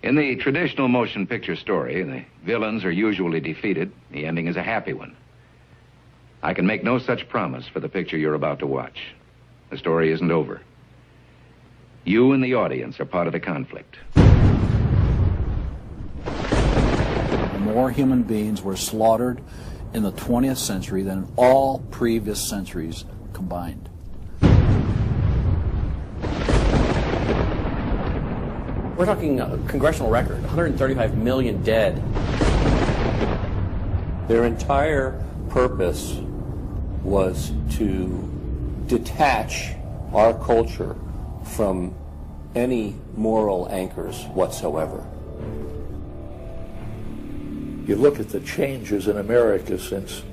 In the traditional motion picture story, the villains are usually defeated. The ending is a happy one. I can make no such promise for the picture you're about to watch. The story isn't over. You and the audience are part of the conflict. More human beings were slaughtered in the 20th century than in all previous centuries combined. We're talking a congressional record, 135 million dead. Their entire purpose was to detach our culture from any moral anchors whatsoever. You look at the changes in America since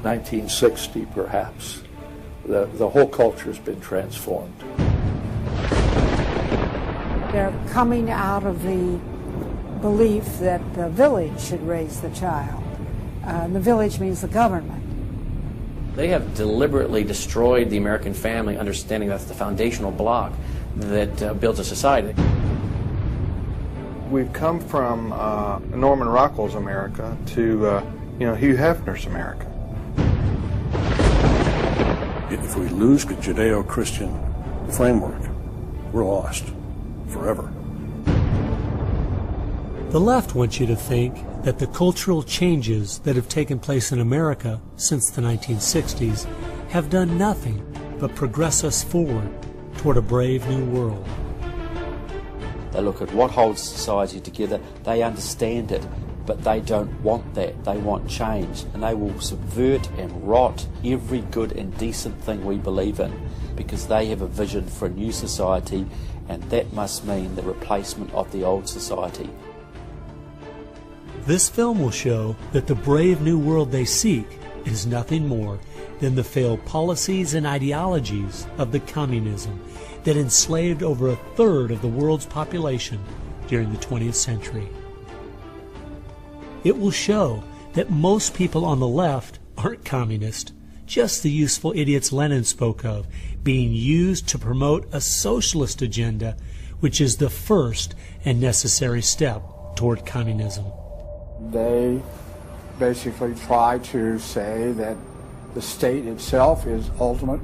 1960, perhaps. The whole culture's been transformed. They're coming out of the belief that the village should raise the child. The village means the government. They have deliberately destroyed the American family, understanding that's the foundational block that builds a society. We've come from Norman Rockwell's America to Hugh Hefner's America. If we lose the Judeo-Christian framework, we're lost forever. The left wants you to think that the cultural changes that have taken place in America since the 1960s have done nothing but progress us forward toward a brave new world. They look at what holds society together, they understand it, but they don't want that. They want change, and they will subvert and rot every good and decent thing we believe in, because they have a vision for a new society, and that must mean the replacement of the old society. This film will show that the brave new world they seek is nothing more than the failed policies and ideologies of the communism that enslaved over 1/3 of the world's population during the 20th century. It will show that most people on the left aren't communist, just the useful idiots Lenin spoke of, being used to promote a socialist agenda, which is the first and necessary step toward communism. They basically try to say that the state itself is ultimate,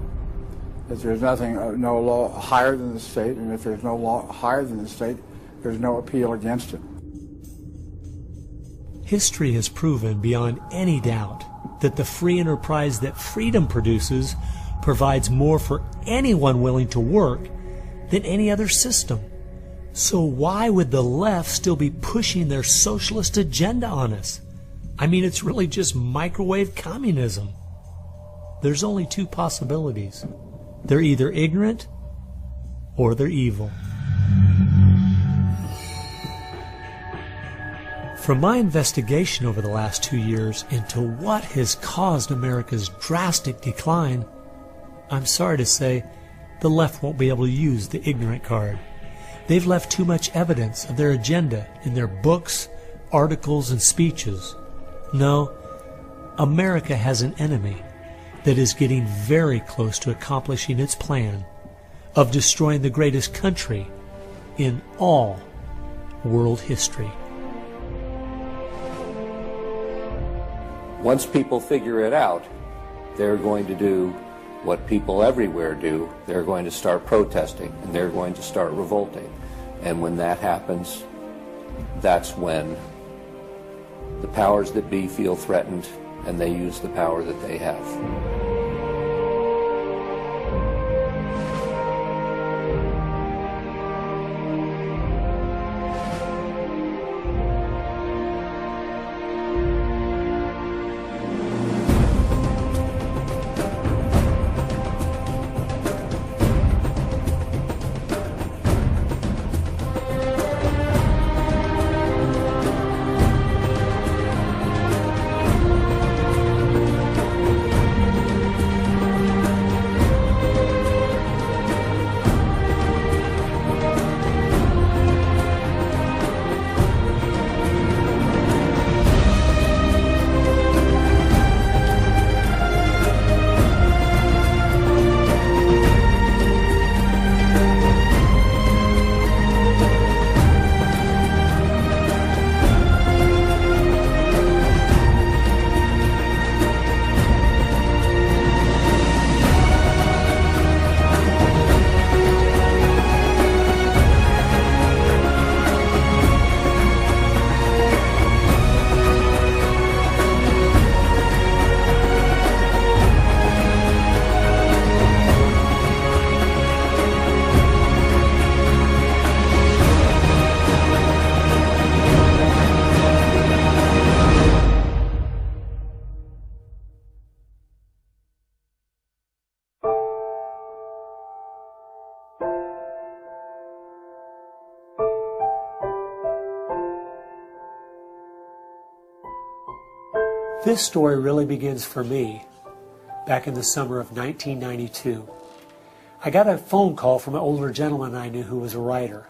that there's nothing, no law higher than the state, and if there's no law higher than the state, there's no appeal against it. History has proven beyond any doubt that the free enterprise that freedom produces provides more for anyone willing to work than any other system. So why would the left still be pushing their socialist agenda on us? I mean, it's really just microwave communism. There's only two possibilities. They're either ignorant or they're evil. From my investigation over the last 2 years into what has caused America's drastic decline, I'm sorry to say the left won't be able to use the ignorant card. They've left too much evidence of their agenda in their books, articles, and speeches. No, America has an enemy that is getting very close to accomplishing its plan of destroying the greatest country in all world history. Once people figure it out, they're going to do what people everywhere do. They're going to start protesting, and they're going to start revolting. And when that happens, that's when the powers that be feel threatened, and they use the power that they have. This story really begins for me back in the summer of 1992. I got a phone call from an older gentleman I knew who was a writer,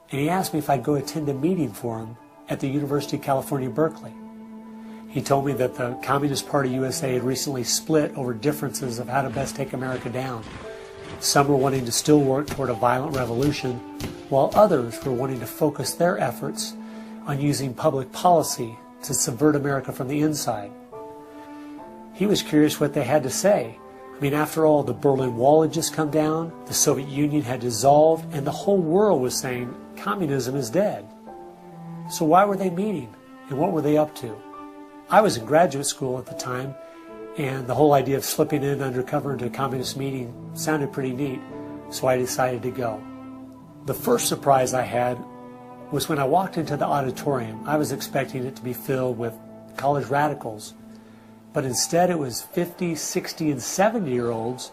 and he asked me if I'd go attend a meeting for him at the University of California, Berkeley. He told me that the Communist Party USA had recently split over differences of how to best take America down. Some were wanting to still work toward a violent revolution, while others were wanting to focus their efforts on using public policy to subvert America from the inside. He was curious what they had to say. I mean, after all, the Berlin Wall had just come down, the Soviet Union had dissolved, and the whole world was saying communism is dead. So why were they meeting, and what were they up to? I was in graduate school at the time, and the whole idea of slipping in undercover into a communist meeting sounded pretty neat, so I decided to go. The first surprise I had was when I walked into the auditorium. I was expecting it to be filled with college radicals, but instead it was 50, 60, and 70-year-olds,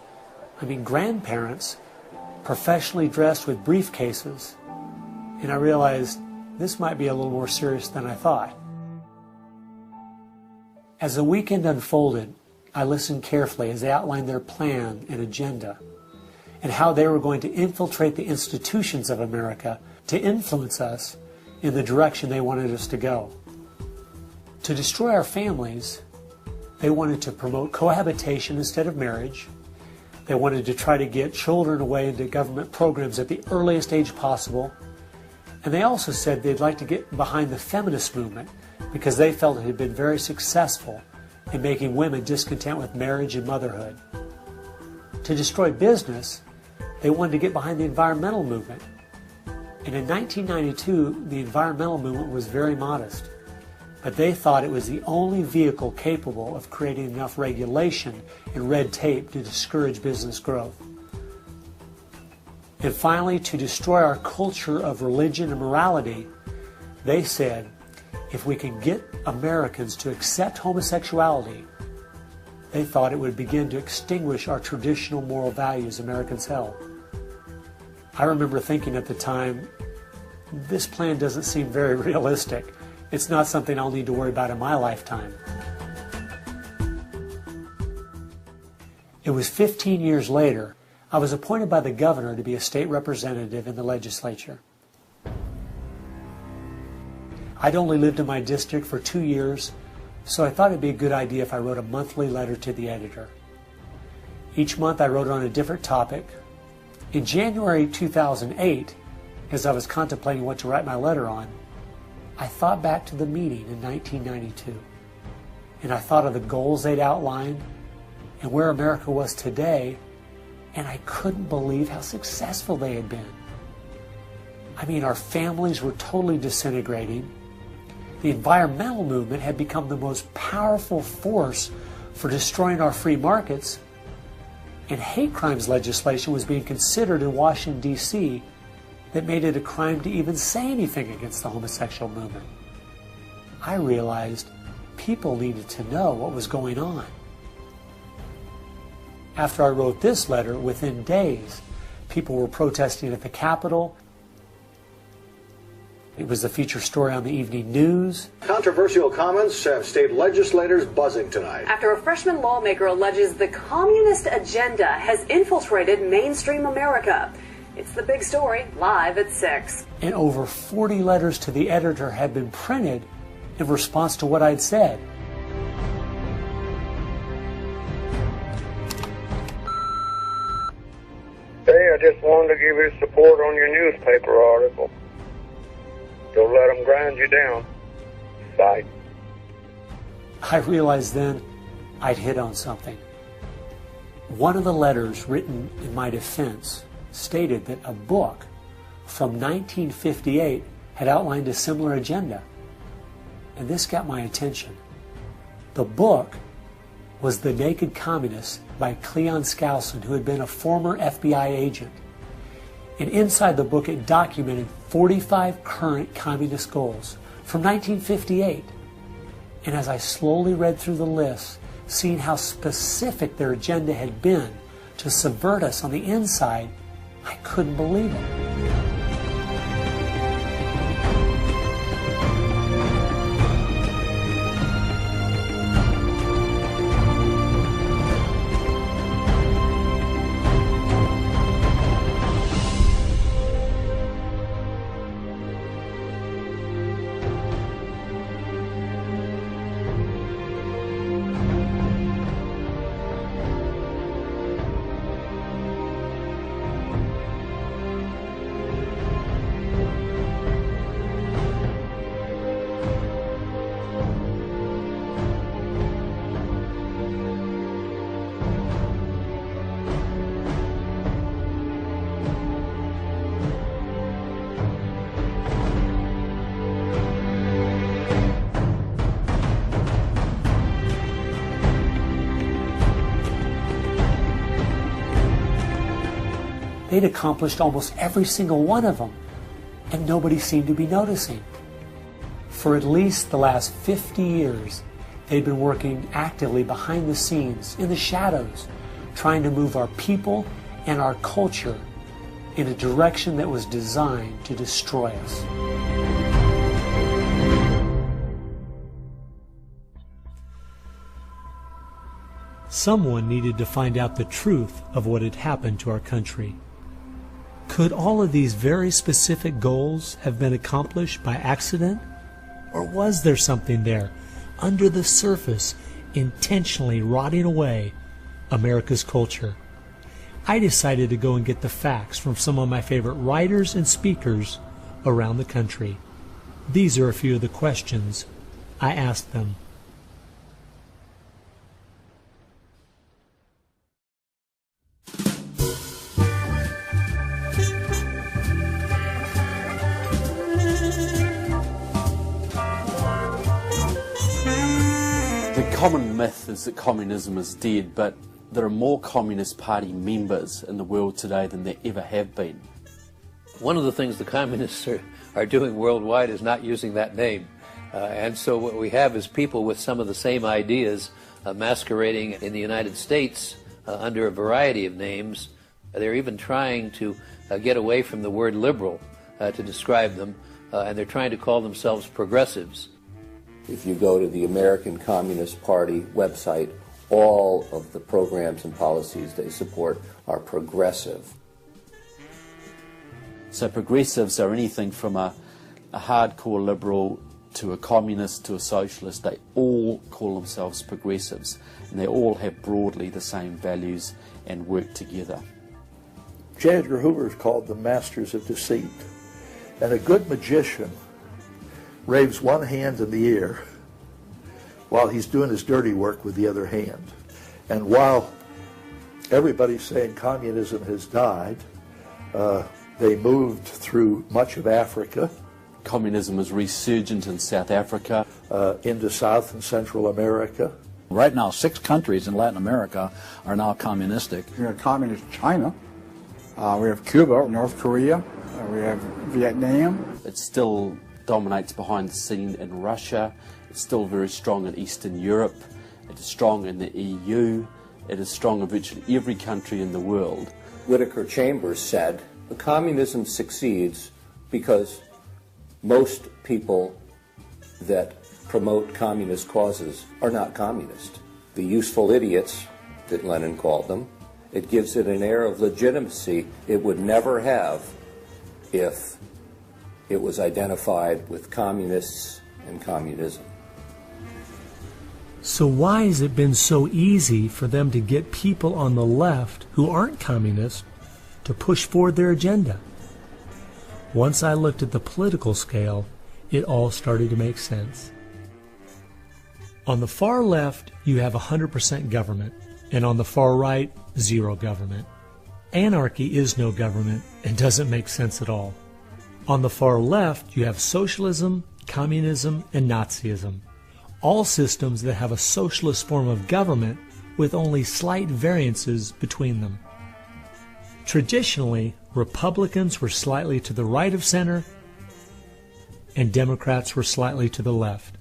grandparents, professionally dressed with briefcases, and I realized this might be a little more serious than I thought. As the weekend unfolded, I listened carefully as they outlined their plan and agenda and how they were going to infiltrate the institutions of America to influence us in the direction they wanted us to go. To destroy our families, they wanted to promote cohabitation instead of marriage. They wanted to try to get children away into government programs at the earliest age possible. And they also said they'd like to get behind the feminist movement because they felt it had been very successful in making women discontent with marriage and motherhood. To destroy business, they wanted to get behind the environmental movement. And in 1992, the environmental movement was very modest, but they thought it was the only vehicle capable of creating enough regulation and red tape to discourage business growth. And finally, to destroy our culture of religion and morality, they said, if we can get Americans to accept homosexuality, they thought it would begin to extinguish our traditional moral values Americans held. I remember thinking at the time, this plan doesn't seem very realistic. It's not something I'll need to worry about in my lifetime. It was 15 years later, I was appointed by the governor to be a state representative in the legislature. I'd only lived in my district for 2 years, so I thought it'd be a good idea if I wrote a monthly letter to the editor. Each month I wrote on a different topic. In January 2008, as I was contemplating what to write my letter on, I thought back to the meeting in 1992, and I thought of the goals they'd outlined and where America was today, and I couldn't believe how successful they had been. Our families were totally disintegrating. The environmental movement had become the most powerful force for destroying our free markets, and hate crimes legislation was being considered in Washington, D.C. that made it a crime to even say anything against the homosexual movement. I realized people needed to know what was going on. After I wrote this letter, within days, people were protesting at the Capitol. It was the feature story on the evening news. Controversial comments have state legislators buzzing tonight. After a freshman lawmaker alleges the communist agenda has infiltrated mainstream America. It's the big story, live at 6. And over 40 letters to the editor had been printed in response to what I'd said. Hey, I just wanted to give you support on your newspaper article. Don't let them grind you down. Bye. I realized then I'd hit on something. One of the letters written in my defense stated that a book from 1958 had outlined a similar agenda. And this got my attention. The book was The Naked Communist by Cleon Skousen, who had been a former FBI agent. And inside the book it documented 45 current communist goals from 1958. And as I slowly read through the list, seeing how specific their agenda had been to subvert us on the inside, I couldn't believe it. they'd accomplished almost every single one of them, and nobody seemed to be noticing. For at least the last 50 years, they'd been working actively behind the scenes, in the shadows, trying to move our people and our culture in a direction that was designed to destroy us. Someone needed to find out the truth of what had happened to our country. Could all of these very specific goals have been accomplished by accident? Or was there something there, under the surface, intentionally rotting away America's culture? I decided to go and get the facts from some of my favorite writers and speakers around the country. These are a few of the questions I asked them. The common myth is that communism is dead, but there are more Communist Party members in the world today than there ever have been. One of the things the communists are doing worldwide is not using that name. And so what we have is people with some of the same ideas masquerading in the United States under a variety of names. They're even trying to get away from the word liberal to describe them, and they're trying to call themselves progressives. If you go to the American Communist Party website, all of the programs and policies they support are progressive. So progressives are anything from a hardcore liberal to a communist to a socialist. They all call themselves progressives, and they all have broadly the same values and work together. J. Edgar Hoover is called the masters of deceit. And a good magician waves one hand in the air while he's doing his dirty work with the other hand. And while everybody's saying communism has died, they moved through much of Africa. Communism is resurgent in South Africa. Into South and Central America. Right now, 6 countries in Latin America are now communistic. We have communist China. We have Cuba, North Korea. We have Vietnam. It still dominates behind the scene in Russia. It's still very strong in Eastern Europe. It is strong in the EU. It is strong in virtually every country in the world. Whittaker Chambers said, communism succeeds because most people that promote communist causes are not communist. The useful idiots, that Lenin called them, it gives it an air of legitimacy it would never have if it was identified with communists and communism. So why has it been so easy for them to get people on the left who aren't communists to push forward their agenda? Once I looked at the political scale, it all started to make sense. On the far left, you have 100% government, and on the far right, zero government. Anarchy is no government and doesn't make sense at all. On the far left, you have socialism, communism, and Nazism, all systems that have a socialist form of government with only slight variances between them. Traditionally, Republicans were slightly to the right of center, and Democrats were slightly to the left.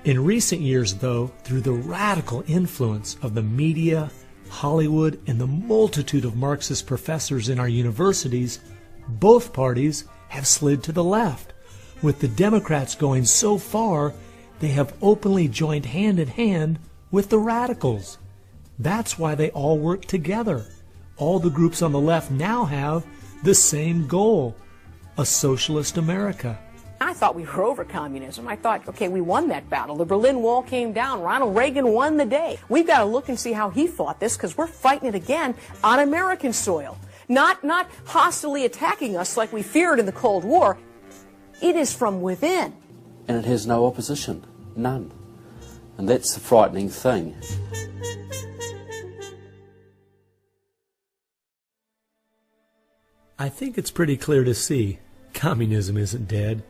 In recent years, though, through the radical influence of the media, Hollywood, and the multitude of Marxist professors in our universities, both parties have slid to the left, with the Democrats going so far they have openly joined hand in hand with the radicals. That's why they all work together. All the groups on the left now have the same goal, a socialist America. I thought we were over communism. I thought, okay, we won that battle. The Berlin Wall came down. Ronald Reagan won the day. We've got to look and see how he fought this, because we're fighting it again on American soil. Not hostilely attacking us like we feared in the Cold War. It is from within. And it has no opposition. None. And that's the frightening thing. I think it's pretty clear to see communism isn't dead.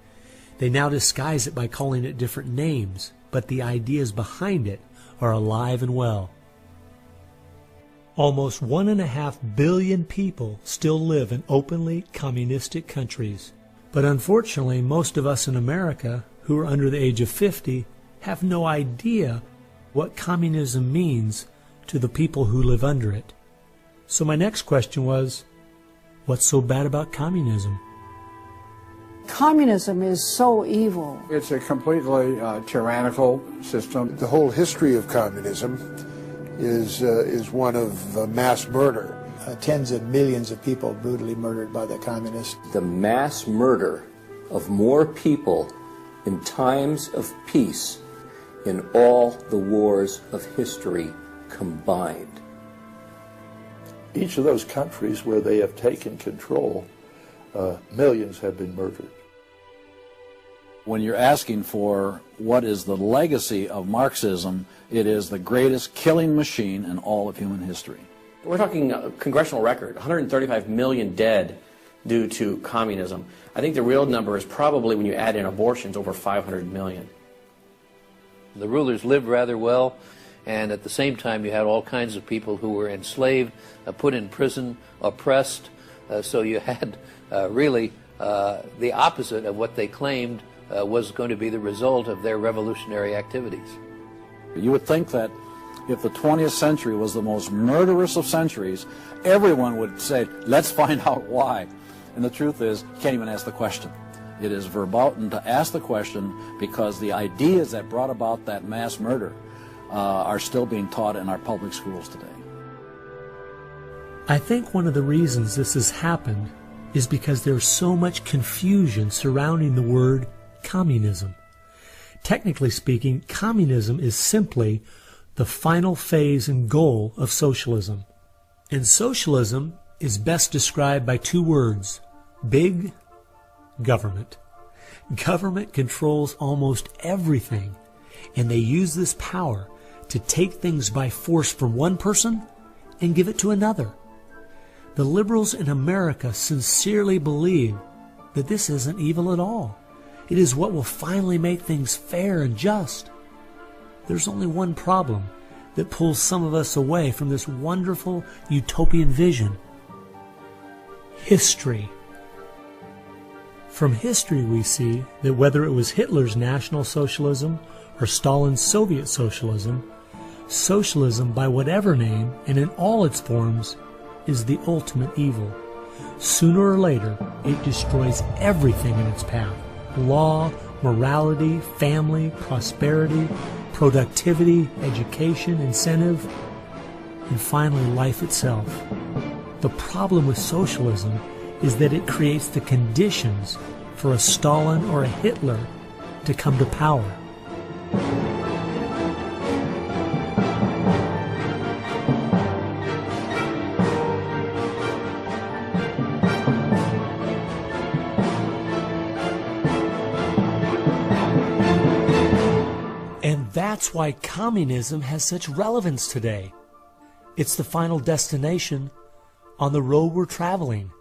They now disguise it by calling it different names, but the ideas behind it are alive and well. Almost 1.5 billion people still live in openly communistic countries. But unfortunately, most of us in America who are under the age of 50 have no idea what communism means to the people who live under it. So my next question was, what's so bad about communism? Communism is so evil. It's a completely tyrannical system. The whole history of communism is one of mass murder. Tens of millions of people brutally murdered by the communists. The mass murder of more people in times of peace in all the wars of history combined. Each of those countries where they have taken control, millions have been murdered. When you're asking for what is the legacy of Marxism, it is the greatest killing machine in all of human history. We're talking a congressional record, 135 million dead due to communism. I think the real number is probably, when you add in abortions, over 500 million. The rulers lived rather well, and at the same time you had all kinds of people who were enslaved, put in prison, oppressed, so you had really the opposite of what they claimed was going to be the result of their revolutionary activities. You would think that if the 20th century was the most murderous of centuries, everyone would say, let's find out why. And the truth is, you can't even ask the question. It is verboten to ask the question because the ideas that brought about that mass murder are still being taught in our public schools today. I think one of the reasons this has happened is because there's so much confusion surrounding the word communism. Technically speaking, communism is simply the final phase and goal of socialism. And socialism is best described by two words: big government. Government controls almost everything, and they use this power to take things by force from one person and give it to another. The liberals in America sincerely believe that this isn't evil at all. It is what will finally make things fair and just. There's only one problem that pulls some of us away from this wonderful utopian vision: history. From history we see that whether it was Hitler's National Socialism or Stalin's Soviet Socialism, socialism by whatever name and in all its forms is the ultimate evil. Sooner or later, it destroys everything in its path: law, morality, family, prosperity, productivity, education, incentive, and finally life itself. The problem with socialism is that it creates the conditions for a Stalin or a Hitler to come to power. And that's why communism has such relevance today. It's the final destination on the road we're traveling.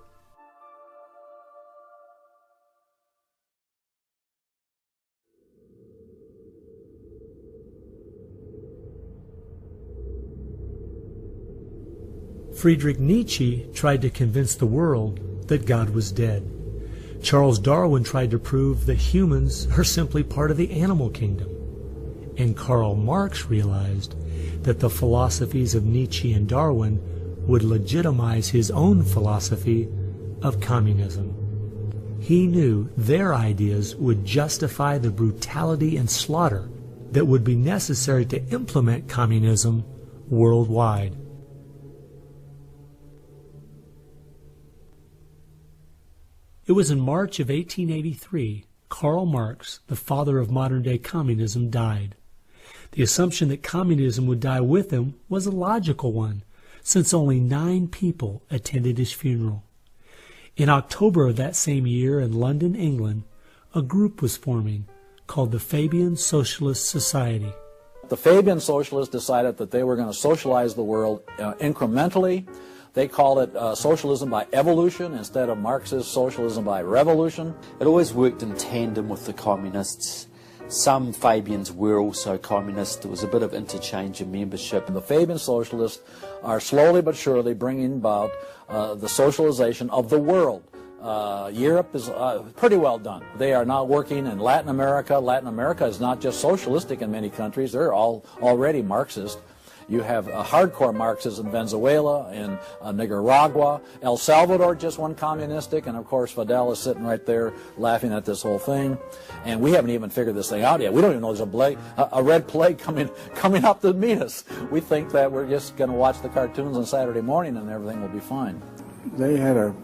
Friedrich Nietzsche tried to convince the world that God was dead. Charles Darwin tried to prove that humans are simply part of the animal kingdom. And Karl Marx realized that the philosophies of Nietzsche and Darwin would legitimize his own philosophy of communism. He knew their ideas would justify the brutality and slaughter that would be necessary to implement communism worldwide. It was in March of 1883, Karl Marx, the father of modern-day communism, died. The assumption that communism would die with him was a logical one, since only 9 people attended his funeral. In October of that same year in London, England, a group was forming called the Fabian Socialist Society. The Fabian Socialists decided that they were going to socialize the world incrementally. They called it socialism by evolution instead of Marxist socialism by revolution. It always worked in tandem with the communists. some Fabians were also communists. There was a bit of interchange of membership. The Fabian socialists are slowly but surely bringing about the socialization of the world. Europe is pretty well done. They are now working in Latin America. Latin America is not just socialistic in many countries. They're all already Marxist. You have hardcore Marxists in Venezuela, in Nicaragua. El Salvador just went communistic, and of course Fidel is sitting right there laughing at this whole thing. And we haven't even figured this thing out yet. We don't even know there's a red plague coming up to meet us. We think that we're just going to watch the cartoons on Saturday morning and everything will be fine. They had a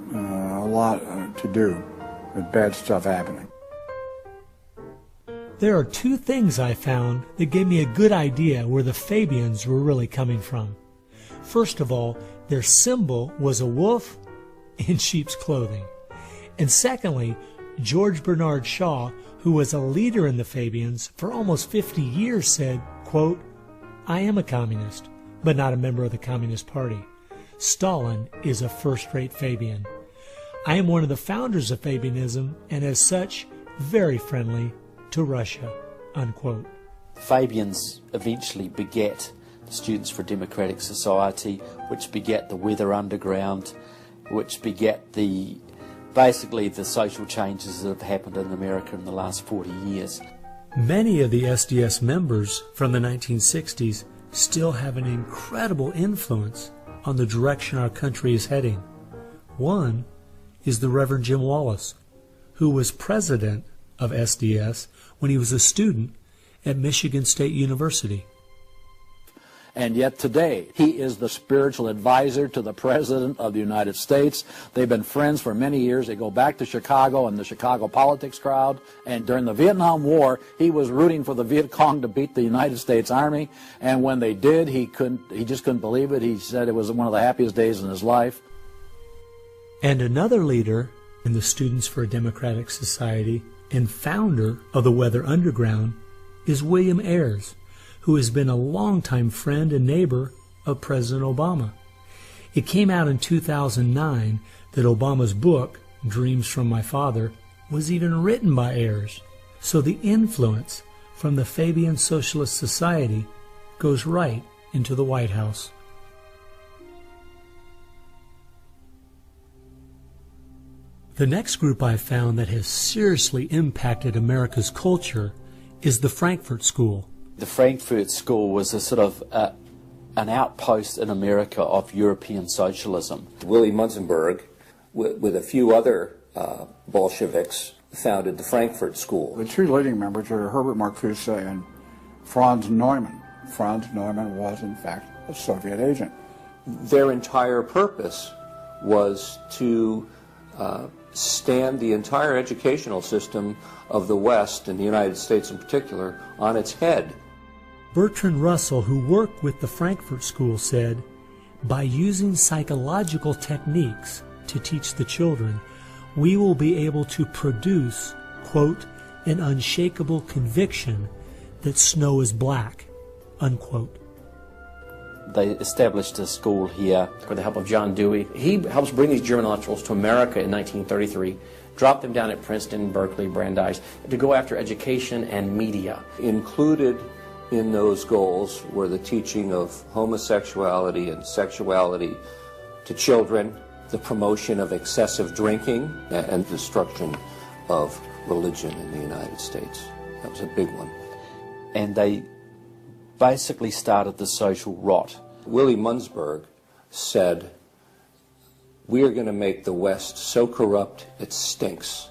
lot to do with bad stuff happening. There are two things I found that gave me a good idea where the Fabians were really coming from. First of all, their symbol was a wolf in sheep's clothing. And secondly, George Bernard Shaw, who was a leader in the Fabians for almost 50 years, said, quote, "I am a communist, but not a member of the Communist Party. Stalin is a first-rate Fabian. I am one of the founders of Fabianism, and as such, very friendly to Russia," unquote. Fabians eventually begat the Students for a Democratic Society, which begat the Weather Underground, which begat basically the social changes that have happened in America in the last 40 years. Many of the SDS members from the 1960s still have an incredible influence on the direction our country is heading. One is the Reverend Jim Wallace, who was president of SDS when he was a student at Michigan State University. And yet today, he is the spiritual advisor to the President of the United States. They've been friends for many years. They go back to Chicago and the Chicago politics crowd. And during the Vietnam War, he was rooting for the Viet Cong to beat the United States Army. And when they did, he just couldn't believe it. He said it was one of the happiest days in his life. And another leader in the Students for a Democratic Society and founder of the Weather Underground is William Ayers, who has been a longtime friend and neighbor of President Obama. It came out in 2009 that Obama's book, Dreams from My Father, was even written by Ayers. So the influence from the Fabian Socialist Society goes right into the White House. The next group I found that has seriously impacted America's culture is the Frankfurt School. The Frankfurt School was a sort of an outpost in America of European socialism. Willy Munzenberg, with a few other Bolsheviks, founded the Frankfurt School. The two leading members are Herbert Marcuse and Franz Neumann. Franz Neumann was, in fact, a Soviet agent. Their entire purpose was to stand the entire educational system of the West, and the United States in particular, on its head. Bertrand Russell, who worked with the Frankfurt School, said, "By using psychological techniques to teach the children, we will be able to produce, quote, an unshakable conviction that snow is black," unquote. They established a school here. With the help of John Dewey. He helps bring these German intellectuals to America in 1933, drop them down at Princeton, Berkeley, Brandeis, to go after education and media. Included in those goals were the teaching of homosexuality and sexuality to children, the promotion of excessive drinking, and destruction of religion in the United States. That was a big one. And they basically started the social rot. Willy Munzenberg said, "We are going to make the West so corrupt it stinks."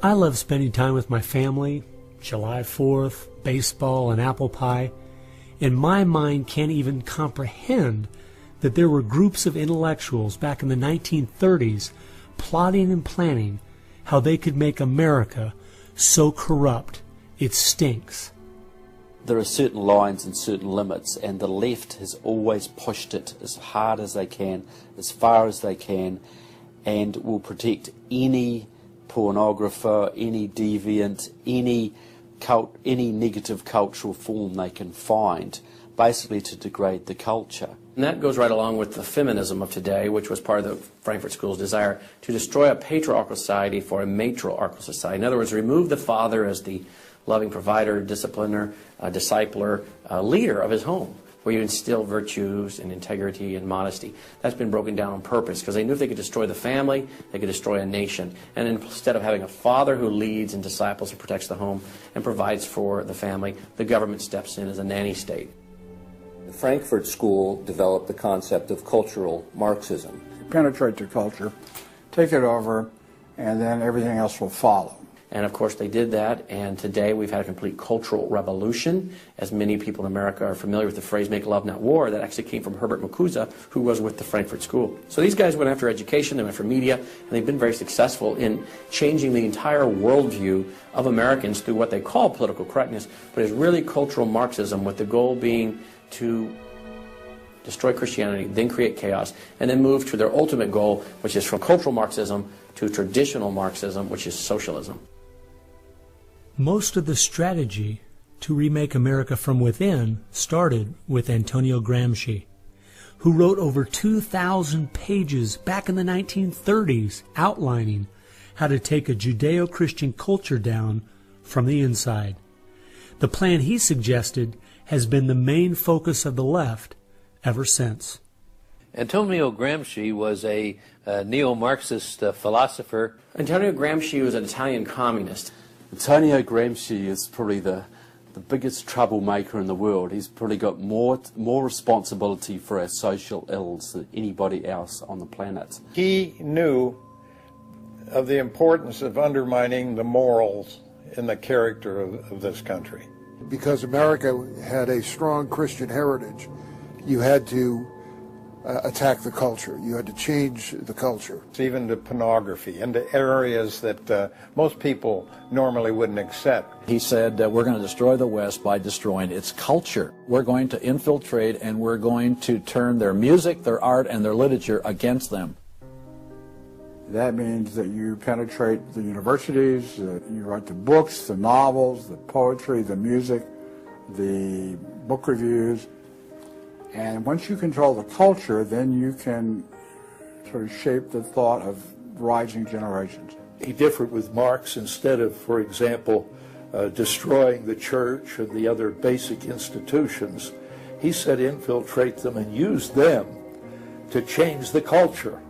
I love spending time with my family, July 4th, baseball, and apple pie, and my mind can't even comprehend that there were groups of intellectuals back in the 1930s plotting and planning how they could make America so corrupt it stinks. There are certain lines and certain limits, and the left has always pushed it as hard as they can, as far as they can, and will protect any pornographer, any deviant, any negative cultural form they can find. basically to degrade the culture. And that goes right along with the feminism of today, which was part of the Frankfurt School's desire to destroy a patriarchal society for a matriarchal society. In other words, remove the father as the loving provider, discipliner, discipler, leader of his home, where you instill virtues and integrity and modesty. That's been broken down on purpose because they knew if they could destroy the family, they could destroy a nation. And instead of having a father who leads and disciples and protects the home and provides for the family, the government steps in as a nanny state. The Frankfurt School developed the concept of cultural Marxism. Penetrate the culture, take it over, and then everything else will follow. And of course they did that, and today we've had a complete cultural revolution. As many people in America are familiar with the phrase "make love, not war," that actually came from Herbert Marcuse, who was with the Frankfurt School. So these guys went after education, they went for media, and they've been very successful in changing the entire worldview of Americans through what they call political correctness, but it's really cultural Marxism, with the goal being to destroy Christianity, then create chaos, and then move to their ultimate goal, which is from cultural Marxism to traditional Marxism, which is socialism. Most of the strategy to remake America from within started with Antonio Gramsci, who wrote over 2,000 pages back in the 1930s outlining how to take a Judeo-Christian culture down from the inside. The plan he suggested has been the main focus of the left ever since. Antonio Gramsci was a neo-Marxist philosopher. Antonio Gramsci was an Italian communist. Antonio Gramsci is probably the biggest troublemaker in the world. He's probably got more responsibility for our social ills than anybody else on the planet. He knew of the importance of undermining the morals and the character of this country. Because America had a strong Christian heritage, you had to attack the culture. You had to change the culture. Even to pornography, into areas that most people normally wouldn't accept. He said that we're going to destroy the West by destroying its culture. We're going to infiltrate and we're going to turn their music, their art, and their literature against them. That means that you penetrate the universities, you write the books, the novels, the poetry, the music, the book reviews. And once you control the culture, then you can sort of shape the thought of rising generations. He differed with Marx. Instead of, for example, destroying the church and the other basic institutions, he said infiltrate them and use them to change the culture.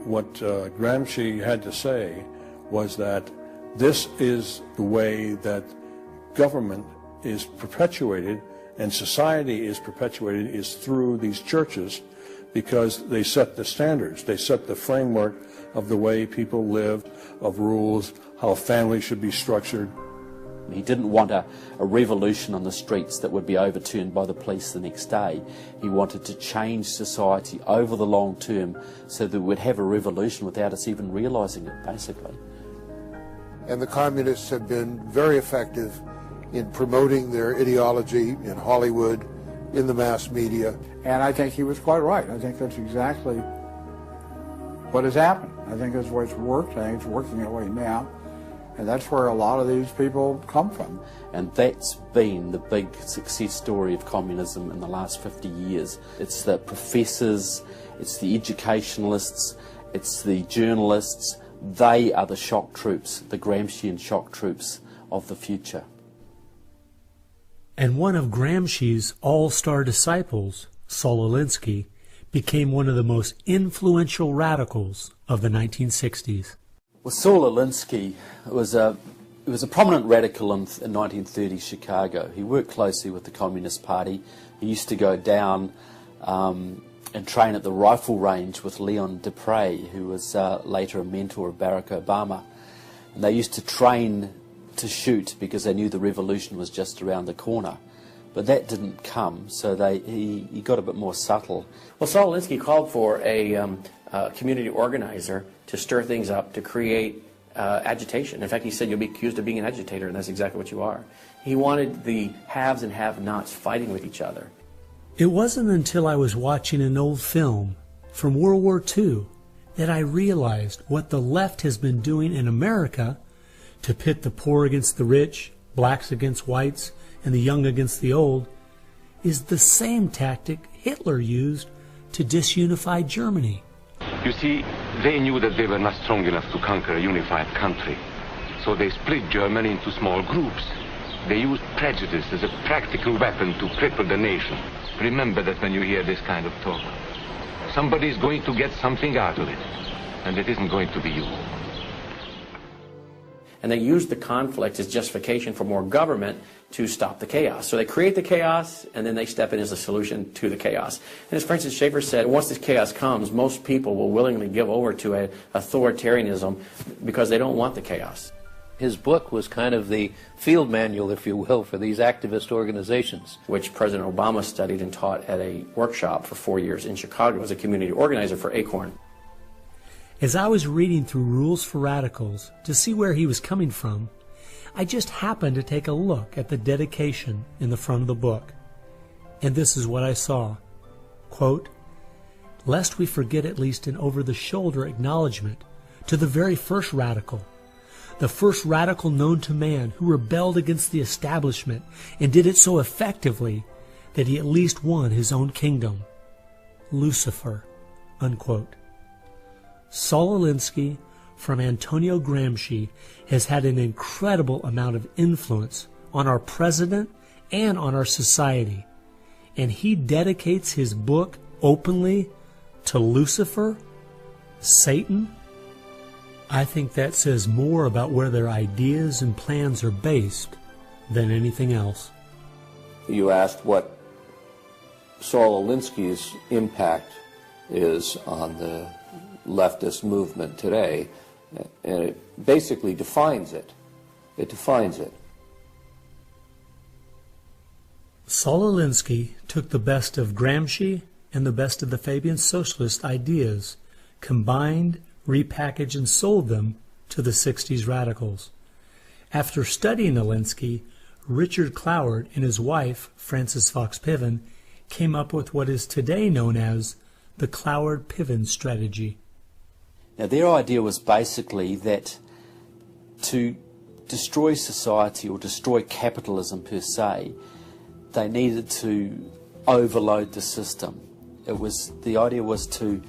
What Gramsci had to say was that this is the way that government is perpetuated and society is perpetuated is through these churches, because they set the standards, they set the framework of the way people live, of rules, how families should be structured. He didn't want a revolution on the streets that would be overturned by the police the next day. He wanted to change society over the long term so that we'd have a revolution without us even realizing it, basically. And the communists have been very effective in promoting their ideology in Hollywood, in the mass media. And I think he was quite right. I think that's exactly what has happened. I think that's where it's worked. I think it's working that way now. And that's where a lot of these people come from. And that's been the big success story of communism in the last 50 years. It's the professors, it's the educationalists, it's the journalists. They are the shock troops, the Gramscian shock troops of the future. And one of Gramsci's all-star disciples, Saul Alinsky, became one of the most influential radicals of the 1960s. Well, Saul Alinsky was a prominent radical in 1930 Chicago. He worked closely with the Communist Party. He used to go down and train at the rifle range with Leon Dupre, who was later a mentor of Barack Obama. And they used to train to shoot because they knew the revolution was just around the corner. But that didn't come, so he got a bit more subtle. Well, Saul Alinsky called for a community organizer to stir things up, to create agitation. In fact, he said, you'll be accused of being an agitator, and that's exactly what you are. He wanted the haves and have-nots fighting with each other. It wasn't until I was watching an old film from World War II that I realized what the left has been doing in America to pit the poor against the rich, blacks against whites, and the young against the old, is the same tactic Hitler used to disunify Germany. You see, they knew that they were not strong enough to conquer a unified country. So they split Germany into small groups. They used prejudice as a practical weapon to cripple the nation. Remember that when you hear this kind of talk. Somebody's going to get something out of it, and it isn't going to be you. And they use the conflict as justification for more government to stop the chaos. So they create the chaos, and then they step in as a solution to the chaos. And as Francis Schaeffer said, once this chaos comes, most people will willingly give over to an authoritarianism because they don't want the chaos. His book was kind of the field manual, if you will, for these activist organizations. Which President Obama studied and taught at a workshop for 4 years in Chicago as a community organizer for ACORN. As I was reading through Rules for Radicals to see where he was coming from, I just happened to take a look at the dedication in the front of the book. And this is what I saw. Quote, "Lest we forget at least an over-the-shoulder acknowledgement to the very first radical, the first radical known to man who rebelled against the establishment and did it so effectively that he at least won his own kingdom. Lucifer." Unquote. Saul Alinsky from Antonio Gramsci has had an incredible amount of influence on our president and on our society, and he dedicates his book openly to Lucifer, Satan. I think that says more about where their ideas and plans are based than anything else. You asked what Saul Alinsky's impact is on the leftist movement today, and it basically defines it. It defines it. Saul Alinsky took the best of Gramsci and the best of the Fabian socialist ideas, combined, repackaged, and sold them to the 60s radicals. After studying Alinsky, Richard Cloward and his wife, Frances Fox Piven, came up with what is today known as the Cloward-Piven strategy. Now, their idea was basically that to destroy society or destroy capitalism per se, they needed to overload the system. The idea was to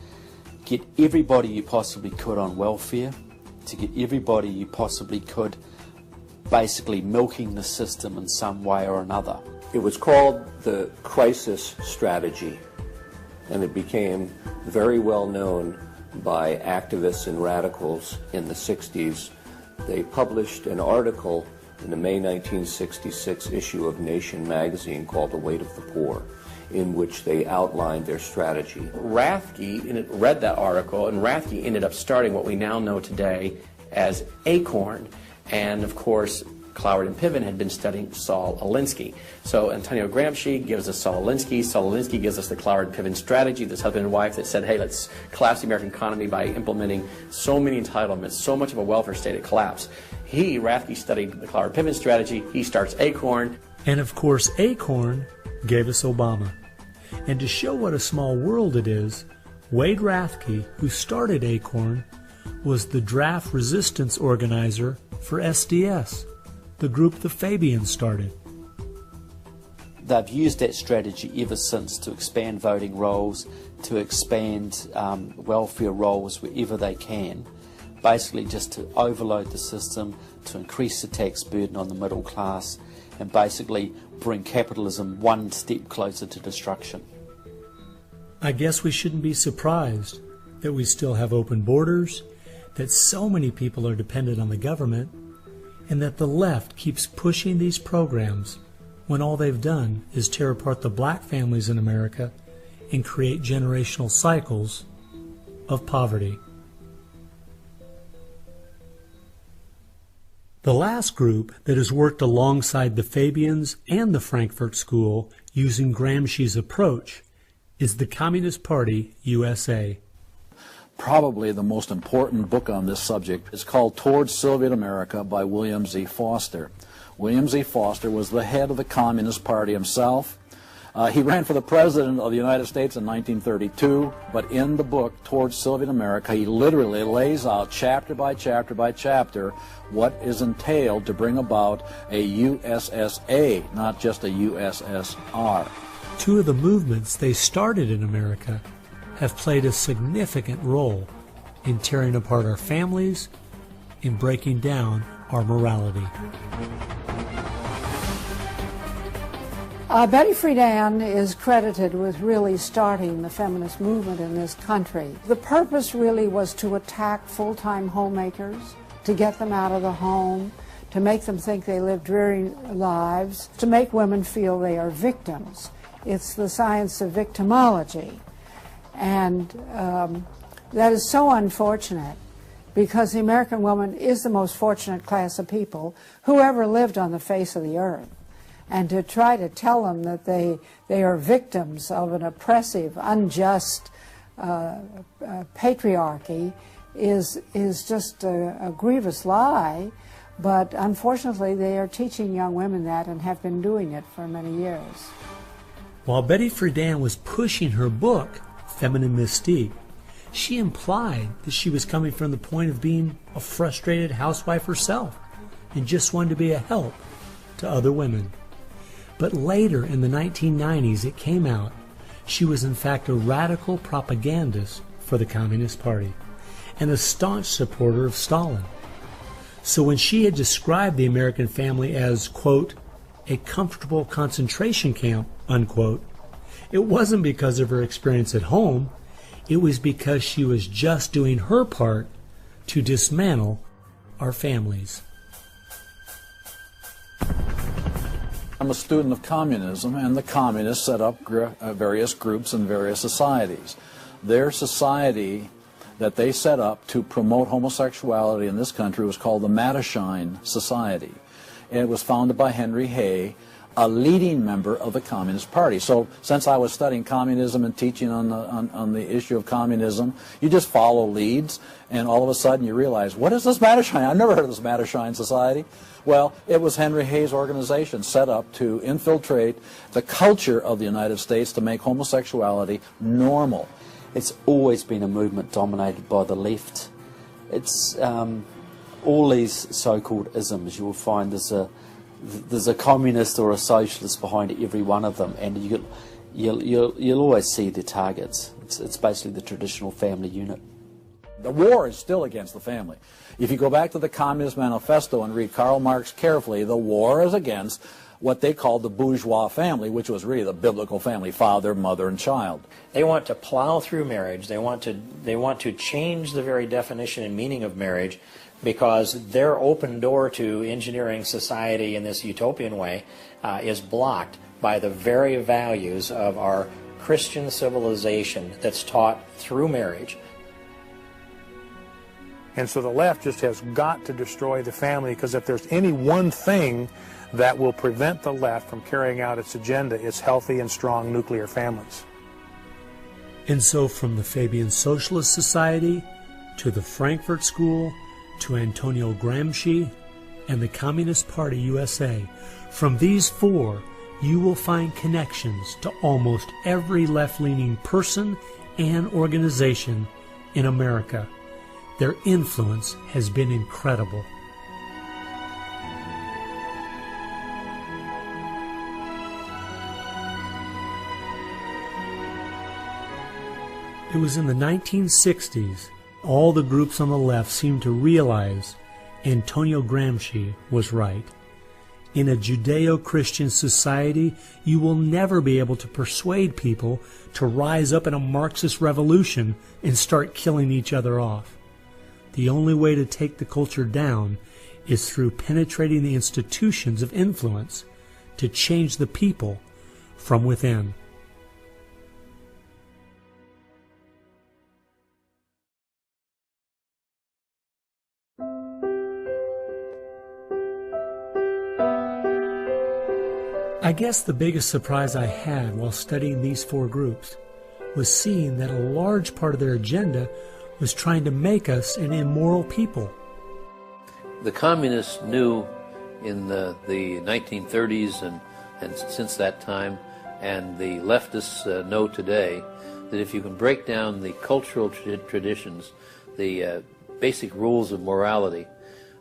get everybody you possibly could on welfare, to get everybody you possibly could basically milking the system in some way or another. It was called the crisis strategy, and it became very well known by activists and radicals in the 60s. They published an article in the May 1966 issue of Nation magazine called The Weight of the Poor, in which they outlined their strategy. Rathke read that article, and Rathke ended up starting what we now know today as ACORN, and of course Cloward and Piven had been studying Saul Alinsky. So Antonio Gramsci gives us Saul Alinsky. Saul Alinsky gives us the Cloward-Piven strategy, this husband and wife that said, hey, let's collapse the American economy by implementing so many entitlements, so much of a welfare state at collapse. Rathke studied the Cloward-Piven strategy. He starts ACORN. And of course, ACORN gave us Obama. And to show what a small world it is, Wade Rathke, who started ACORN, was the draft resistance organizer for SDS, the group the Fabians started. They've used that strategy ever since to expand voting rolls, to expand welfare rolls wherever they can, basically just to overload the system, to increase the tax burden on the middle class, and basically bring capitalism one step closer to destruction. I guess we shouldn't be surprised that we still have open borders, that so many people are dependent on the government, and that the left keeps pushing these programs when all they've done is tear apart the black families in America and create generational cycles of poverty. The last group that has worked alongside the Fabians and the Frankfurt School using Gramsci's approach is the Communist Party USA. Probably the most important book on this subject is called Towards Soviet America by William Z. Foster. William Z. Foster was the head of the Communist Party himself. He ran for the President of the United States in 1932, but in the book Towards Soviet America, he literally lays out chapter by chapter by chapter what is entailed to bring about a USSA, not just a USSR. Two of the movements they started in America have played a significant role in tearing apart our families, in breaking down our morality. Betty Friedan is credited with really starting the feminist movement in this country. The purpose really was to attack full-time homemakers, to get them out of the home, to make them think they live dreary lives, to make women feel they are victims. It's the science of victimology. And that is so unfortunate, because the American woman is the most fortunate class of people who ever lived on the face of the earth. And to try to tell them that they are victims of an oppressive, unjust patriarchy is just a grievous lie. But unfortunately, they are teaching young women that and have been doing it for many years. While Betty Friedan was pushing her book, Feminine Mystique, she implied that she was coming from the point of being a frustrated housewife herself and just wanted to be a help to other women. But later in the 1990s, it came out she was in fact a radical propagandist for the Communist Party and a staunch supporter of Stalin. So when she had described the American family as, quote, a comfortable concentration camp, unquote, it wasn't because of her experience at home. It was because she was just doing her part to dismantle our families. I'm a student of communism, and the communists set up various groups and various societies. Their society that they set up to promote homosexuality in this country was called the Mattachine Society. And it was founded by Henry Hay, a leading member of the Communist Party. So since I was studying communism and teaching on the issue of communism, you just follow leads, and all of a sudden you realize, what is this Mattachine? I've never heard of this Mattachine Society. Well, it was Henry Hay's organization set up to infiltrate the culture of the United States to make homosexuality normal. It's always been a movement dominated by the left. It's all these so-called isms. You will find there's a communist or a socialist behind every one of them, and you'll always see their targets. It's basically the traditional family unit. The war is still against the family. If you go back to the Communist Manifesto and read Karl Marx carefully, the war is against what they called the bourgeois family, which was really the biblical family, father, mother, and child. They want to plow through marriage. They want to change the very definition and meaning of marriage, because their open door to engineering society in this utopian way is blocked by the very values of our Christian civilization that's taught through marriage. And so the left just has got to destroy the family, because if there's any one thing that will prevent the left from carrying out its agenda, it's healthy and strong nuclear families. And so from the Fabian Socialist Society to the Frankfurt School to Antonio Gramsci and the Communist Party USA, from these four you will find connections to almost every left-leaning person and organization in America. Their influence has been incredible. It was in the 1960s all the groups on the left seemed to realize Antonio Gramsci was right. In a Judeo-Christian society, you will never be able to persuade people to rise up in a Marxist revolution and start killing each other off. The only way to take the culture down is through penetrating the institutions of influence to change the people from within. I guess the biggest surprise I had while studying these four groups was seeing that a large part of their agenda was trying to make us an immoral people. The communists knew in the 1930s and since that time, and the leftists know today, that if you can break down the cultural traditions, the basic rules of morality,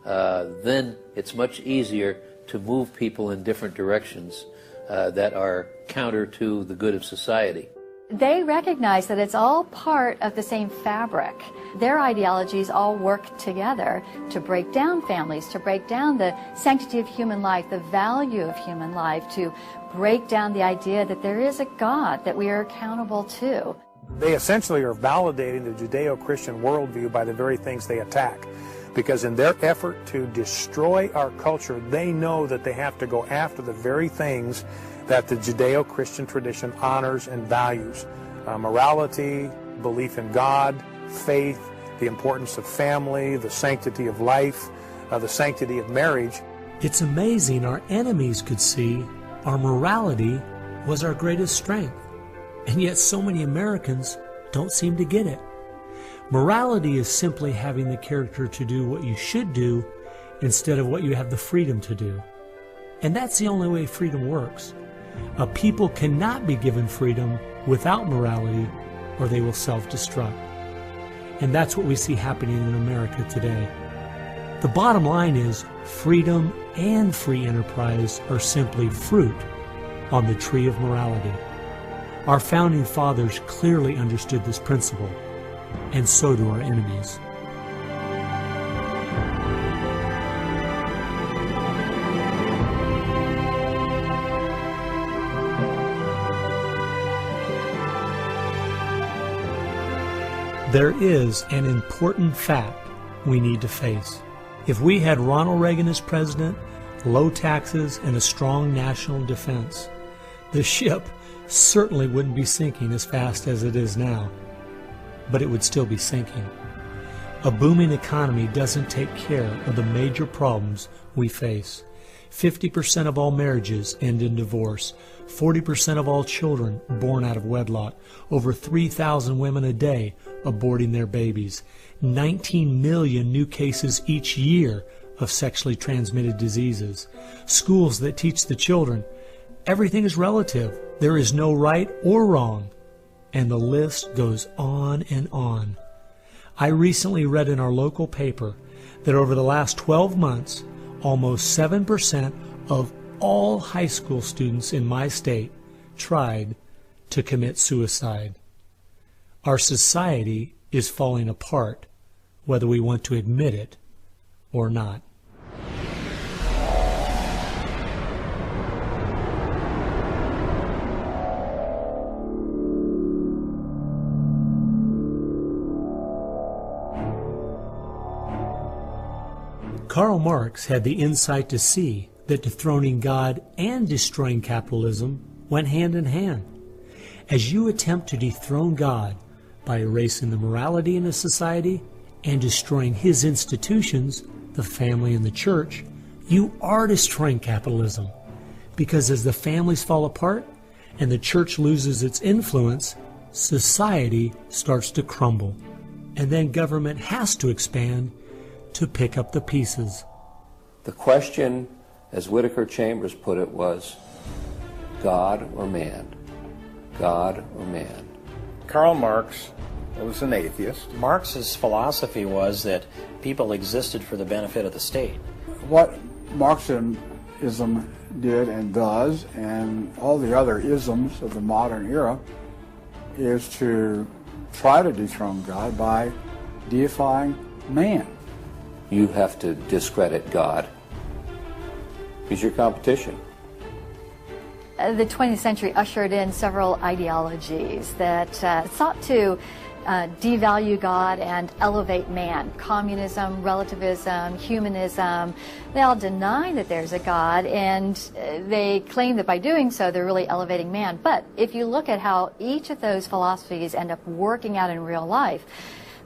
then it's much easier to move people in different directions that are counter to the good of society. They recognize that it's all part of the same fabric. Their ideologies all work together to break down families, to break down the sanctity of human life, the value of human life, to break down the idea that there is a God that we are accountable to. They essentially are validating the Judeo-Christian worldview by the very things they attack. Because in their effort to destroy our culture, they know that they have to go after the very things that the Judeo-Christian tradition honors and values. Morality, belief in God, faith, the importance of family, the sanctity of life, the sanctity of marriage. It's amazing our enemies could see our morality was our greatest strength. And yet so many Americans don't seem to get it. Morality is simply having the character to do what you should do instead of what you have the freedom to do. And that's the only way freedom works. A people cannot be given freedom without morality, or they will self-destruct. And that's what we see happening in America today. The bottom line is freedom and free enterprise are simply fruit on the tree of morality. Our founding fathers clearly understood this principle, and so do our enemies. There is an important fact we need to face. If we had Ronald Reagan as president, low taxes, and a strong national defense, the ship certainly wouldn't be sinking as fast as it is now, but it would still be sinking. A booming economy doesn't take care of the major problems we face. 50% of all marriages end in divorce. 40% of all children born out of wedlock. Over 3,000 women a day aborting their babies. 19 million new cases each year of sexually transmitted diseases. Schools that teach the children everything is relative. There is no right or wrong. And the list goes on and on. I recently read in our local paper that over the last 12 months, almost 7% of all high school students in my state tried to commit suicide. Our society is falling apart, whether we want to admit it or not. Karl Marx had the insight to see that dethroning God and destroying capitalism went hand in hand. As you attempt to dethrone God by erasing the morality in a society and destroying his institutions, the family and the church, you are destroying capitalism. Because as the families fall apart and the church loses its influence, society starts to crumble. And then government has to expand to pick up the pieces. The question, as Whittaker Chambers put it, was God or man? God or man? Karl Marx was an atheist. Marx's philosophy was that people existed for the benefit of the state. What Marxism did and does, and all the other isms of the modern era, is to try to dethrone God by deifying man. You have to discredit God. He's your competition. The 20th century ushered in several ideologies that sought to devalue God and elevate man. Communism, relativism, humanism, they all deny that there's a God, and they claim that by doing so they're really elevating man. But if you look at how each of those philosophies end up working out in real life,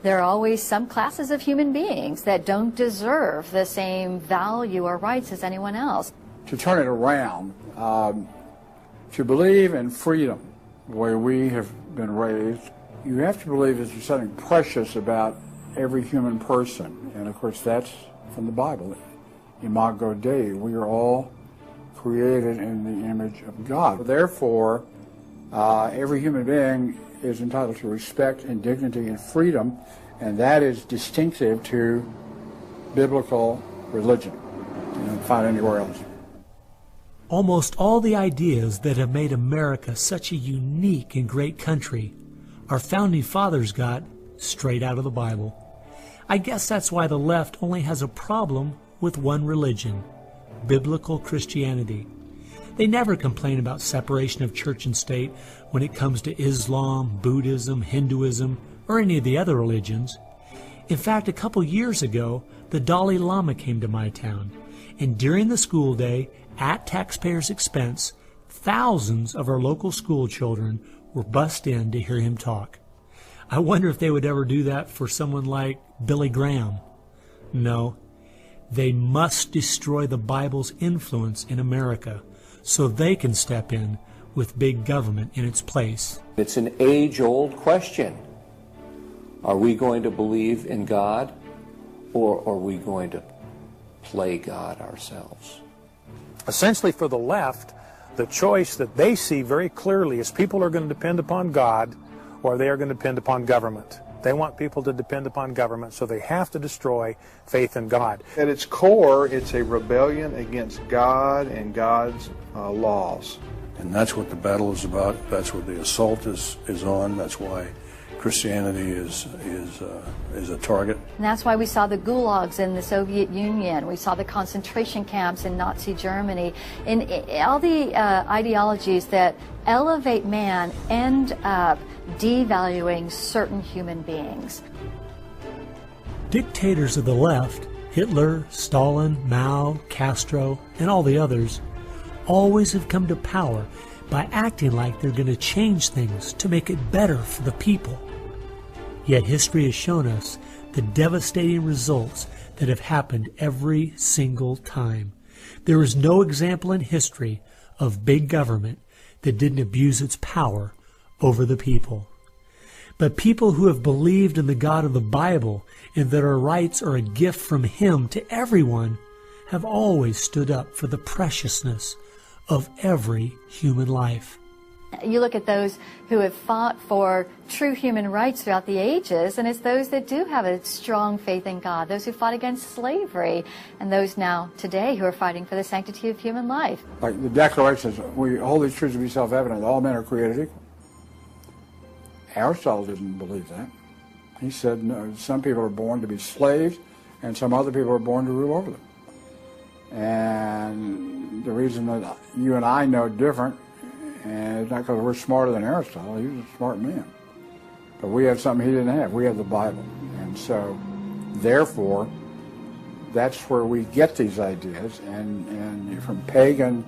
there are always some classes of human beings that don't deserve the same value or rights as anyone else. To turn it around, to believe in freedom, the way we have been raised, you have to believe there's something precious about every human person. And of course that's from the Bible. Imago Dei, we are all created in the image of God. Therefore, every human being is entitled to respect and dignity and freedom, and that is distinctive to biblical religion. You don't find anywhere else. Almost all the ideas that have made America such a unique and great country our founding fathers got straight out of the Bible. I guess that's why the left only has a problem with one religion, biblical Christianity. They never complain about separation of church and state when it comes to Islam, Buddhism, Hinduism, or any of the other religions. In fact, a couple years ago, the Dalai Lama came to my town, and during the school day, at taxpayers' expense, thousands of our local school children were bussed in to hear him talk. I wonder if they would ever do that for someone like Billy Graham. No, they must destroy the Bible's influence in America so they can step in with big government in its place. It's an age-old question. Are we going to believe in God, or are we going to play God ourselves? Essentially, for the left, the choice that they see very clearly is people are going to depend upon God or they are going to depend upon government. They want people to depend upon government, so they have to destroy faith in God. At its core, it's a rebellion against God and God's laws. And that's what the battle is about. That's what the assault is on. That's why Christianity is a target. And that's why we saw the gulags in the Soviet Union. We saw the concentration camps in Nazi Germany. And all the ideologies that elevate man end up devaluing certain human beings. Dictators of the left, Hitler, Stalin, Mao, Castro, and all the others, always have come to power by acting like they're going to change things to make it better for the people. Yet history has shown us the devastating results that have happened every single time. There is no example in history of big government that didn't abuse its power over the people. But people who have believed in the God of the Bible and that our rights are a gift from Him to everyone have always stood up for the preciousness of every human life. You look at those who have fought for true human rights throughout the ages, and it's those that do have a strong faith in God, those who fought against slavery, and those now today who are fighting for the sanctity of human life. Like the Declaration says, we hold these truths to be self-evident, all men are created equal. Aristotle didn't believe that. He said, no, some people are born to be slaves, and some other people are born to rule over them. And the reason that you and I know different, and it's not because we're smarter than Aristotle, he was a smart man. But we have something he didn't have. We have the Bible. And so, therefore, that's where we get these ideas. And from pagan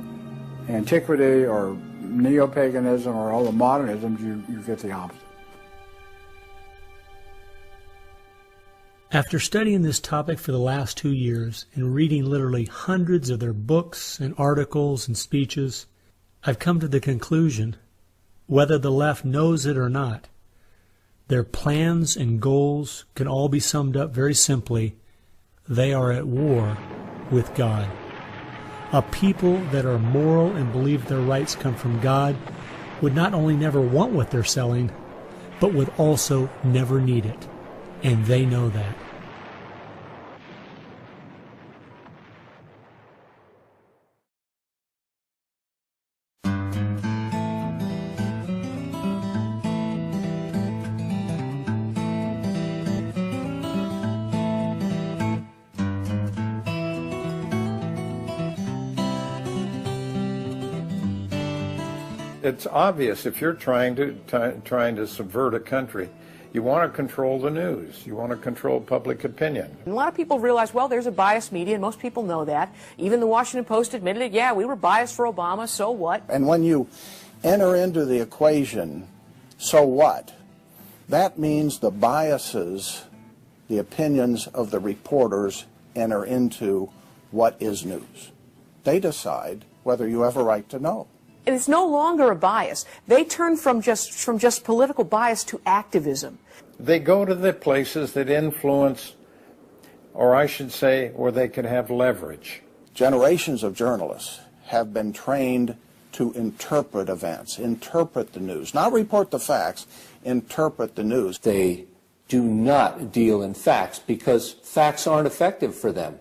antiquity or neo-paganism or all the modernisms, you get the opposite. After studying this topic for the last 2 years and reading literally hundreds of their books and articles and speeches, I've come to the conclusion, whether the left knows it or not, their plans and goals can all be summed up very simply. They are at war with God. A people that are moral and believe their rights come from God would not only never want what they're selling, but would also never need it. And they know that. It's obvious if you're trying to subvert a country, you want to control the news. You want to control public opinion. A lot of people realize, well, there's a biased media, and most people know that. Even the Washington Post admitted it. Yeah, we were biased for Obama, so what? And when you enter into the equation, so what? That means the biases, the opinions of the reporters enter into what is news. They decide whether you have a right to know. And it's no longer a bias. They turn from just political bias to activism. They go to the places that influence, or I should say, where they can have leverage. Generations of journalists have been trained to interpret events, interpret the news, not report the facts, interpret the news. They do not deal in facts because facts aren't effective for them.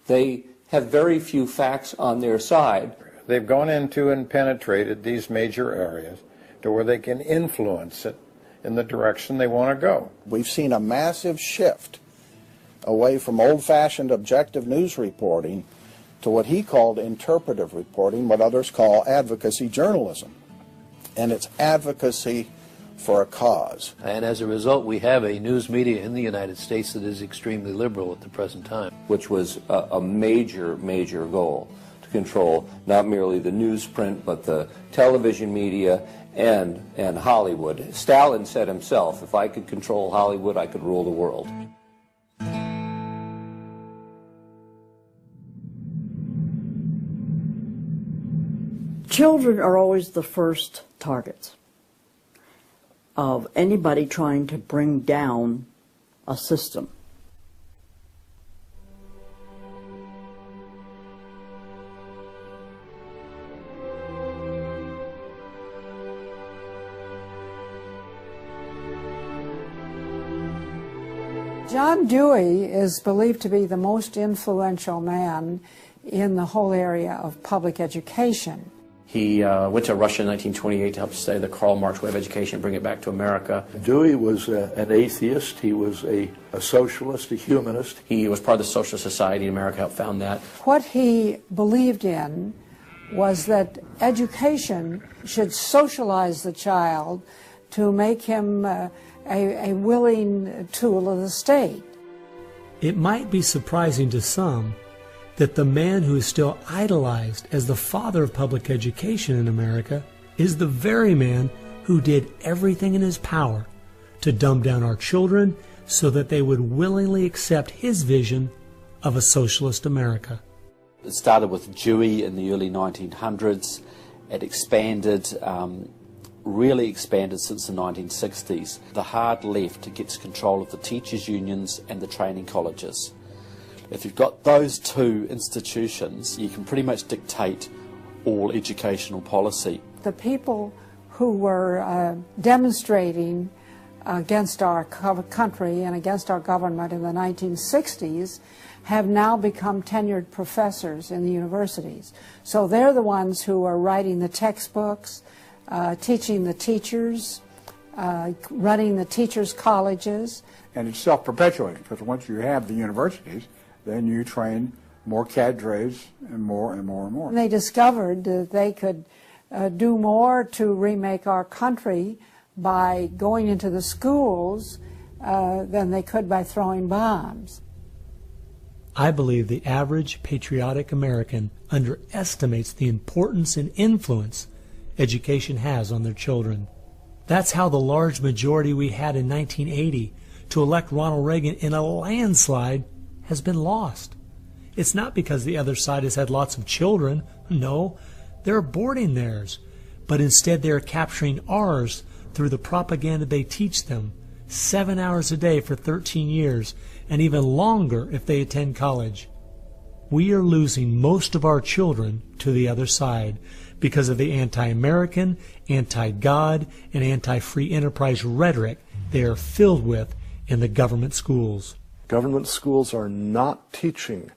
They have very few facts on their side. They've gone into and penetrated these major areas to where they can influence it in the direction they want to go. We've seen a massive shift away from old-fashioned objective news reporting to what he called interpretive reporting, what others call advocacy journalism. And it's advocacy for a cause. And as a result, we have a news media in the United States that is extremely liberal at the present time. Which was a major, major goal, to control not merely the newsprint, but the television media and Hollywood. Stalin said himself, if I could control Hollywood, I could rule the world. Children are always the first targets of anybody trying to bring down a system. John Dewey is believed to be the most influential man in the whole area of public education. He went to Russia in 1928 to help study the Karl Marx way of education and bring it back to America. Dewey was an atheist. He was a socialist, a humanist. He was part of the Socialist Society in America, helped found that. What he believed in was that education should socialize the child to make him a willing tool of the state. It might be surprising to some that the man who is still idolized as the father of public education in America is the very man who did everything in his power to dumb down our children so that they would willingly accept his vision of a socialist America. It started with Dewey in the early 1900s. It expanded, really expanded since the 1960s. The hard left gets control of the teachers' unions and the training colleges. If you've got those two institutions, you can pretty much dictate all educational policy. The people who were demonstrating against our country and against our government in the 1960s have now become tenured professors in the universities. So they're the ones who are writing the textbooks, teaching the teachers, running the teachers' colleges. And it's self-perpetuating, because once you have the universities, then you train more cadres and more and more and more. And they discovered that they could do more to remake our country by going into the schools than they could by throwing bombs. I believe the average patriotic American underestimates the importance and influence education has on their children. That's how the large majority we had in 1980 to elect Ronald Reagan in a landslide has been lost. It's not because the other side has had lots of children. No, they're aborting theirs. But instead they're capturing ours through the propaganda they teach them, 7 hours a day for 13 years, and even longer if they attend college. We are losing most of our children to the other side because of the anti-American, anti-God, and anti-free enterprise rhetoric they are filled with in the government schools. Government schools are not teaching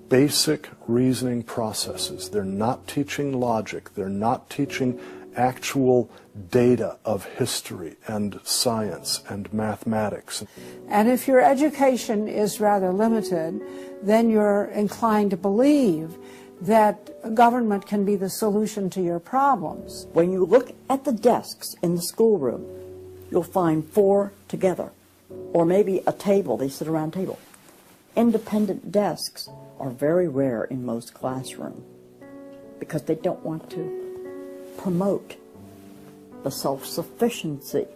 basic reasoning processes. They're not teaching logic. They're not teaching actual data of history and science and mathematics. And if your education is rather limited, then you're inclined to believe that government can be the solution to your problems. When you look at the desks in the schoolroom, you'll find 4 together, or maybe a table, they sit around a table. Independent desks are very rare in most classrooms because they don't want to promote the self-sufficiency,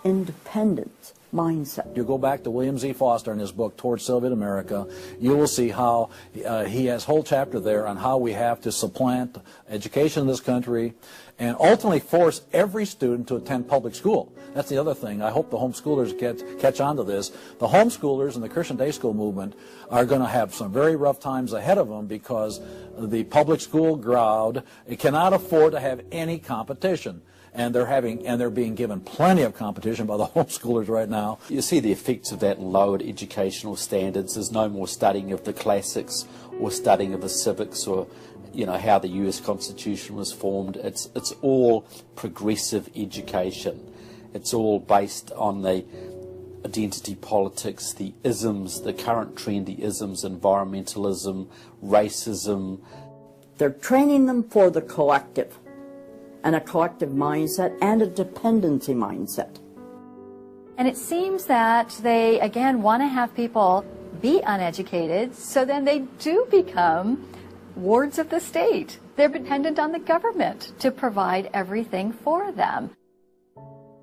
independence mindset. You go back to William Z. Foster in his book, Towards Soviet America, you will see how he has a whole chapter there on how we have to supplant education in this country and ultimately force every student to attend public school. That's the other thing. I hope the homeschoolers catch on to this. The homeschoolers and the Christian day school movement are going to have some very rough times ahead of them because the public school crowd cannot afford to have any competition. And they're being given plenty of competition by the homeschoolers right now. You see the effects of that lowered educational standards. There's no more studying of the classics or studying of the civics or you know, how the US Constitution was formed. It's all progressive education. It's all based on the identity politics, the isms, the current trendy isms, environmentalism, racism. They're training them for the collective, and a collective mindset and a dependency mindset. And it seems that they, again, want to have people be uneducated, so then they do become wards of the state. They're dependent on the government to provide everything for them.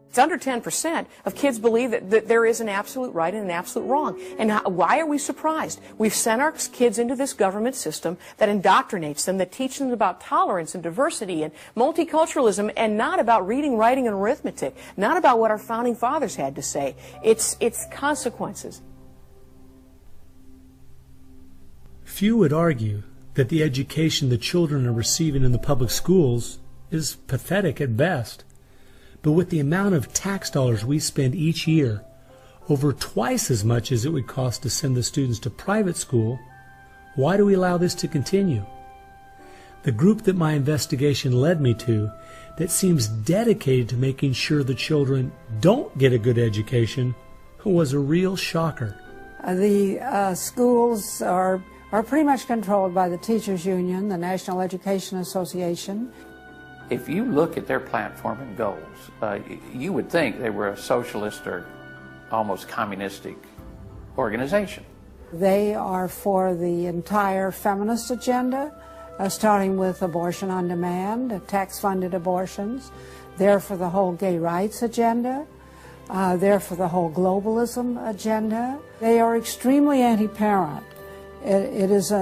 It's under 10% of kids believe that there is an absolute right and an absolute wrong. And why are we surprised? We've sent our kids into this government system that indoctrinates them, that teaches them about tolerance and diversity and multiculturalism, and not about reading, writing, and arithmetic, not about what our founding fathers had to say. It's consequences. Few would argue that the education the children are receiving in the public schools is pathetic at best. But with the amount of tax dollars we spend each year, over twice as much as it would cost to send the students to private school, why do we allow this to continue? The group that my investigation led me to, that seems dedicated to making sure the children don't get a good education, was a real shocker. The schools are pretty much controlled by the Teachers Union, the National Education Association. If you look at their platform and goals, you would think they were a socialist or almost communistic organization. They are for the entire feminist agenda, starting with abortion on demand, tax-funded abortions. They're for the whole gay rights agenda. They're for the whole globalism agenda. They are extremely anti-parent. It is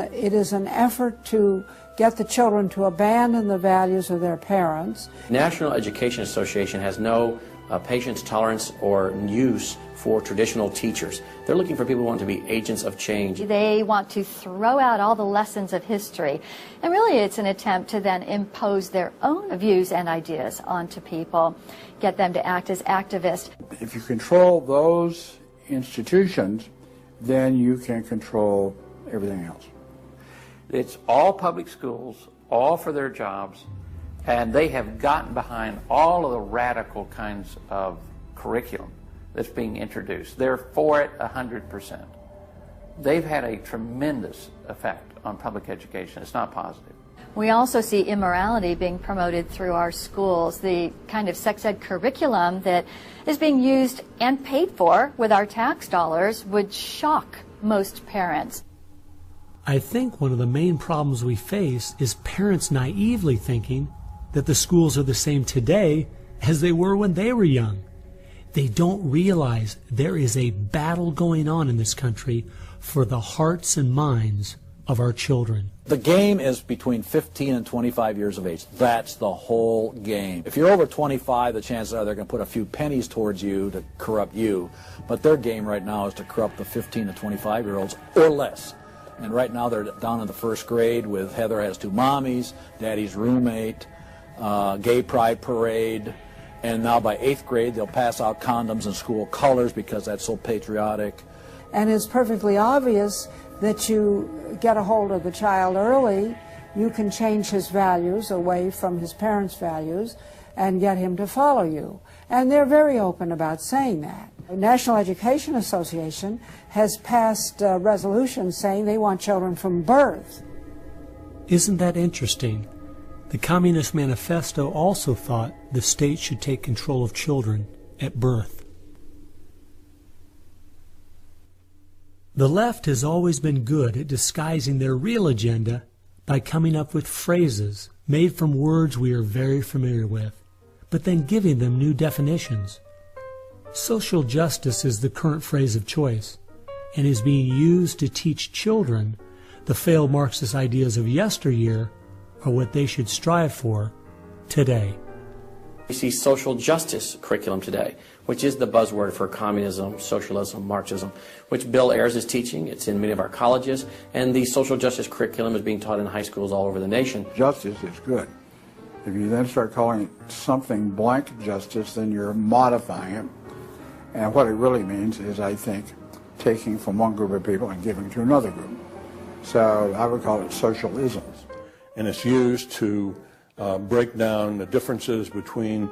an effort to get the children to abandon the values of their parents. National Education Association has no patience, tolerance, or use for traditional teachers. They're looking for people who want to be agents of change. They want to throw out all the lessons of history. And really it's an attempt to then impose their own views and ideas onto people, get them to act as activists. If you control those institutions, then you can control everything else. It's all public schools, all for their jobs, and they have gotten behind all of the radical kinds of curriculum that's being introduced. They're for it 100%. They've had a tremendous effect on public education. It's not positive. We also see immorality being promoted through our schools. The kind of sex ed curriculum that is being used and paid for with our tax dollars would shock most parents. I think one of the main problems we face is parents naively thinking that the schools are the same today as they were when they were young. They don't realize there is a battle going on in this country for the hearts and minds of our children. The game is between 15 and 25 years of age. That's the whole game. If you're over 25, the chances are they're going to put a few pennies towards you to corrupt you. But their game right now is to corrupt the 15 to 25-year-olds or less. And right now they're down in the first grade with Heather Has Two Mommies, Daddy's Roommate, Gay Pride Parade, and now by 8th grade they'll pass out condoms in school colors because that's so patriotic. And it's perfectly obvious that you get a hold of the child early, you can change his values away from his parents' values and get him to follow you. And they're very open about saying that. The National Education Association has passed resolutions saying they want children from birth. Isn't that interesting? The Communist Manifesto also thought the state should take control of children at birth. The left has always been good at disguising their real agenda by coming up with phrases made from words we are very familiar with, but then giving them new definitions. Social justice is the current phrase of choice and is being used to teach children the failed Marxist ideas of yesteryear are what they should strive for today. We see social justice curriculum today, which is the buzzword for communism, socialism, Marxism, which Bill Ayers is teaching. It's in many of our colleges, and the social justice curriculum is being taught in high schools all over the nation. Justice is good. If you then start calling it something blank justice, then you're modifying it. And what it really means is, I think, taking from one group of people and giving to another group. So I would call it socialisms. and it's used to break down the differences between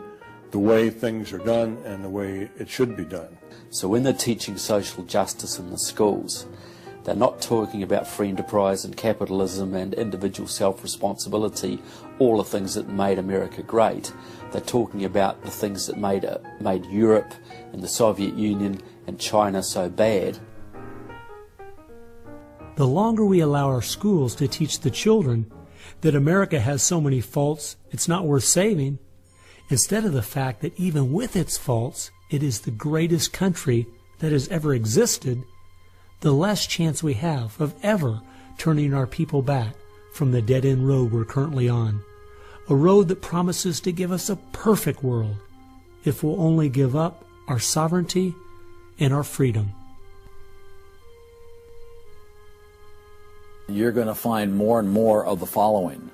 the way things are done and the way it should be done. So when they're teaching social justice in the schools, they're not talking about free enterprise and capitalism and individual self-responsibility, all the things that made America great. They're talking about the things that made Europe and the Soviet Union and China so bad. The longer we allow our schools to teach the children that America has so many faults it's not worth saving, instead of the fact that even with its faults, it is the greatest country that has ever existed, the less chance we have of ever turning our people back from the dead-end road we're currently on, a road that promises to give us a perfect world if we'll only give up our sovereignty and our freedom. You're going to find more and more of the following.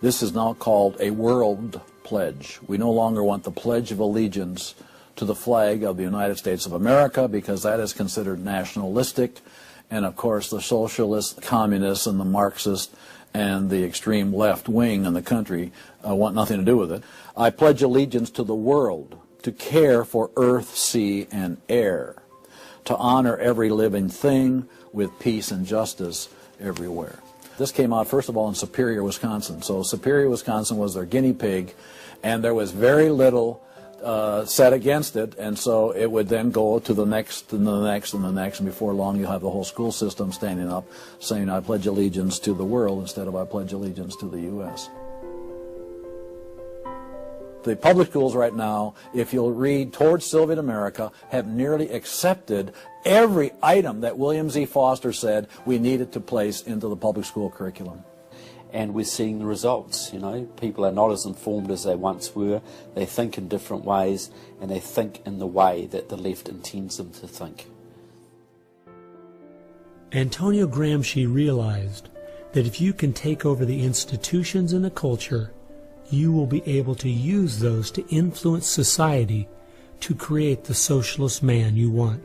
This is now called a world pledge. We no longer want the Pledge of Allegiance to the flag of the United States of America, because that is considered nationalistic, and of course the socialists, communists, and the Marxists and the extreme left wing in the country want nothing to do with it. I pledge allegiance to the world, to care for earth, sea, and air, to honor every living thing with peace and justice everywhere. This came out, first of all, in Superior, Wisconsin. So Superior, Wisconsin was their guinea pig, and there was very little said against it, and so it would then go to the next and the next and the next, and before long you'll have the whole school system standing up saying, I pledge allegiance to the world instead of I pledge allegiance to the U.S. The public schools right now, if you'll read Towards Soviet America, have nearly accepted every item that William Z. Foster said we needed to place into the public school curriculum. And we're seeing the results. You know, people are not as informed as they once were. They think in different ways, and they think in the way that the left intends them to think. Antonio Gramsci realized that if you can take over the institutions and the culture, you will be able to use those to influence society to create the socialist man you want.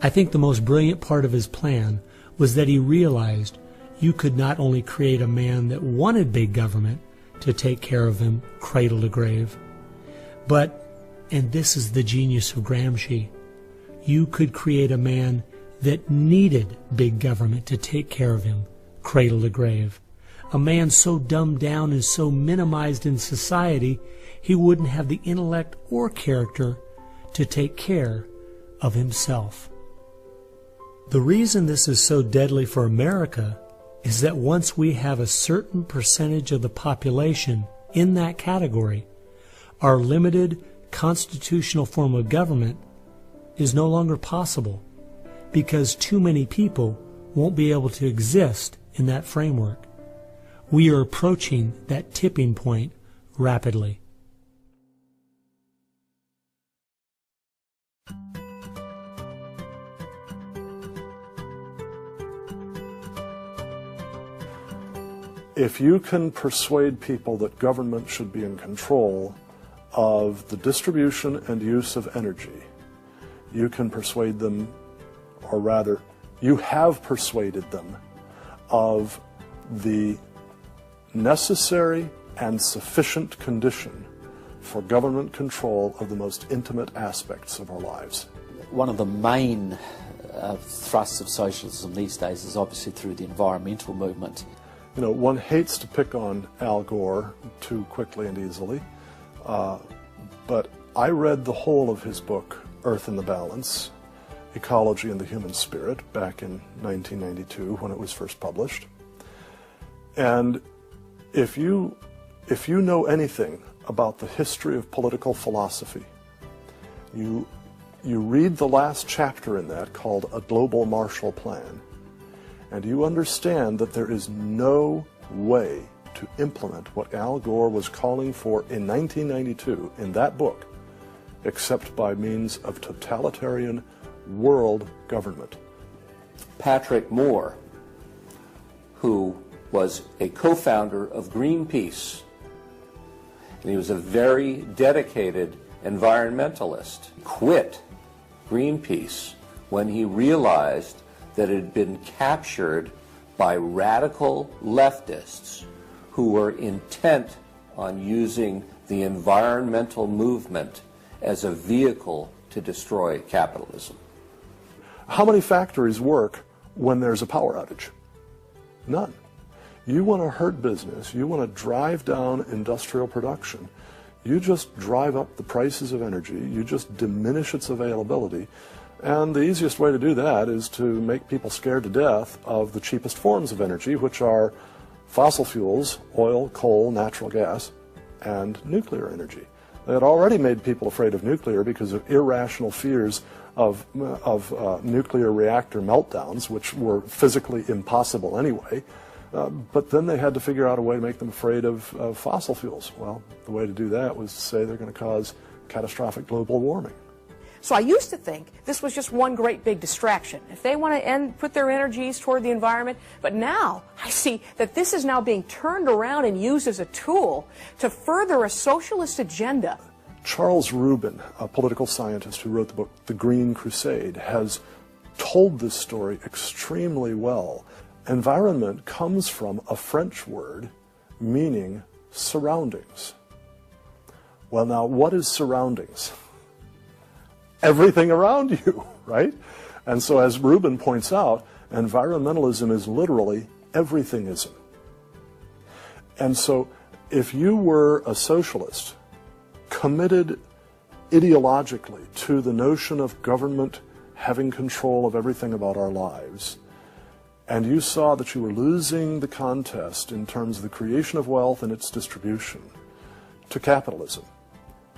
I think the most brilliant part of his plan was that he realized you could not only create a man that wanted big government to take care of him cradle to grave, but, and this is the genius of Gramsci, you could create a man that needed big government to take care of him cradle to grave. A man so dumbed down and so minimized in society, he wouldn't have the intellect or character to take care of himself. The reason this is so deadly for America is that once we have a certain percentage of the population in that category, our limited constitutional form of government is no longer possible, because too many people won't be able to exist in that framework. We are approaching that tipping point rapidly. If you can persuade people that government should be in control of the distribution and use of energy, you can persuade them, or rather, you have persuaded them of the necessary and sufficient condition for government control of the most intimate aspects of our lives. One of the main thrusts of socialism these days is obviously through the environmental movement. You know, one hates to pick on Al Gore too quickly and easily, but I read the whole of his book, Earth in the Balance, Ecology and the Human Spirit, back in 1992 when it was first published. And if you know anything about the history of political philosophy, you read the last chapter in that called A Global Marshall Plan, and you understand that there is no way to implement what Al Gore was calling for in 1992 in that book except by means of totalitarian world government. Patrick Moore, who was a co-founder of Greenpeace, and he was a very dedicated environmentalist, quit Greenpeace when he realized that it had been captured by radical leftists who were intent on using the environmental movement as a vehicle to destroy capitalism. How many factories work when there's a power outage? None. You want to hurt business, you want to drive down industrial production, you just drive up the prices of energy, you just diminish its availability, and the easiest way to do that is to make people scared to death of the cheapest forms of energy, which are fossil fuels, oil, coal, natural gas, and nuclear energy. They had already made people afraid of nuclear because of irrational fears of nuclear reactor meltdowns, which were physically impossible anyway. But then they had to figure out a way to make them afraid of fossil fuels. Well, the way to do that was to say they're going to cause catastrophic global warming. So I used to think this was just one great big distraction. If they want to put their energies toward the environment, but now I see that this is now being turned around and used as a tool to further a socialist agenda. Charles Rubin, a political scientist who wrote the book The Green Crusade, has told this story extremely well. Environment comes from a French word meaning surroundings. Well, now, what is surroundings? Everything around you, right? And so, as Rubin points out, environmentalism is literally everythingism. And so, if you were a socialist, committed ideologically to the notion of government having control of everything about our lives, and you saw that you were losing the contest in terms of the creation of wealth and its distribution to capitalism,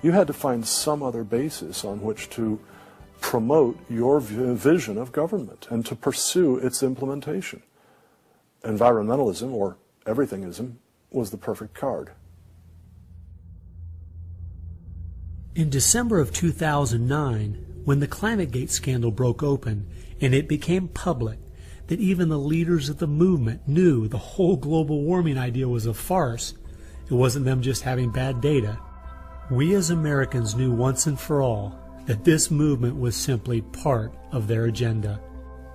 you had to find some other basis on which to promote your vision of government and to pursue its implementation. Environmentalism, or everythingism, was the perfect card. In December of 2009, when the ClimateGate scandal broke open and it became public that even the leaders of the movement knew the whole global warming idea was a farce, it wasn't them just having bad data, we as Americans knew once and for all that this movement was simply part of their agenda.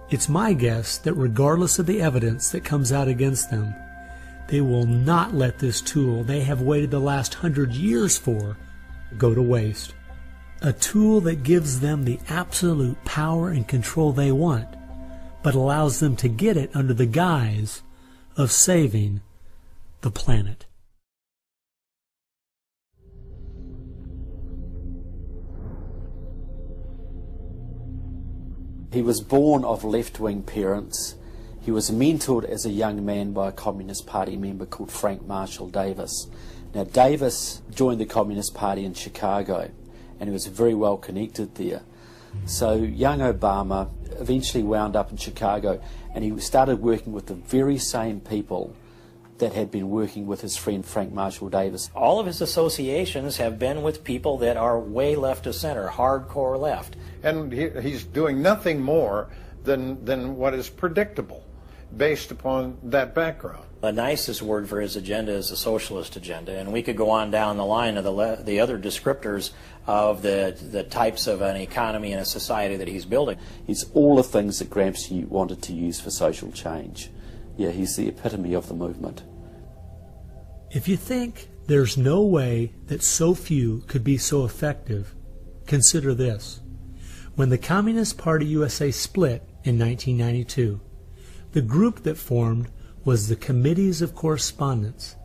It's my guess that regardless of the evidence that comes out against them, they will not let this tool they have waited the last 100 years for go to waste. A tool that gives them the absolute power and control they want, but allows them to get it under the guise of saving the planet. He was born of left-wing parents. He was mentored as a young man by a Communist Party member called Frank Marshall Davis. Now, Davis joined the Communist Party in Chicago, and he was very well connected there. So young Obama eventually wound up in Chicago, and he started working with the very same people that had been working with his friend Frank Marshall Davis. All of his associations have been with people that are way left of center, hardcore left. And he's doing nothing more than what is predictable based upon that background. The nicest word for his agenda is a socialist agenda, and we could go on down the line of the other descriptors of the types of an economy and a society that he's building. He's all the things that Gramsci wanted to use for social change. Yeah, he's the epitome of the movement. If you think there's no way that so few could be so effective, consider this. When the Communist Party USA split in 1992, the group that formed was the Committees of Correspondence,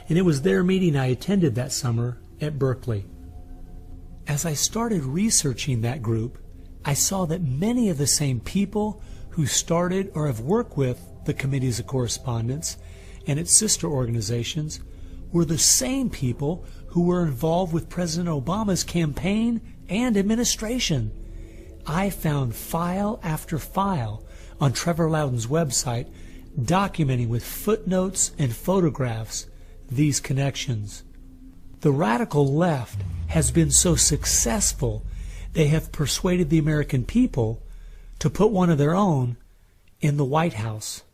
and it was their meeting I attended that summer at Berkeley. As I started researching that group, I saw that many of the same people who started or have worked with the Committees of Correspondence and its sister organizations were the same people who were involved with President Obama's campaign and administration. I found file after file on Trevor Loudon's website documenting with footnotes and photographs these connections. The radical left has been so successful they have persuaded the American people to put one of their own in the White House.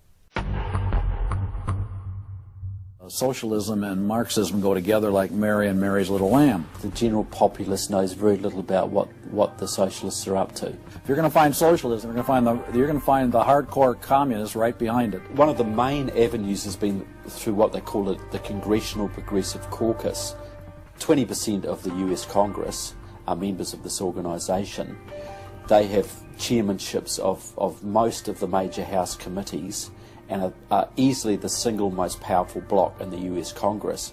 Socialism and Marxism go together like Mary and Mary's little lamb. The general populace knows very little about what the socialists are up to. If you're going to find socialism, you're going to find the hardcore communists right behind it. One of the main avenues has been through what they call the Congressional Progressive Caucus. 20% of the US Congress are members of this organisation. They have chairmanships of most of the major House committees and are easily the single most powerful bloc in the US Congress.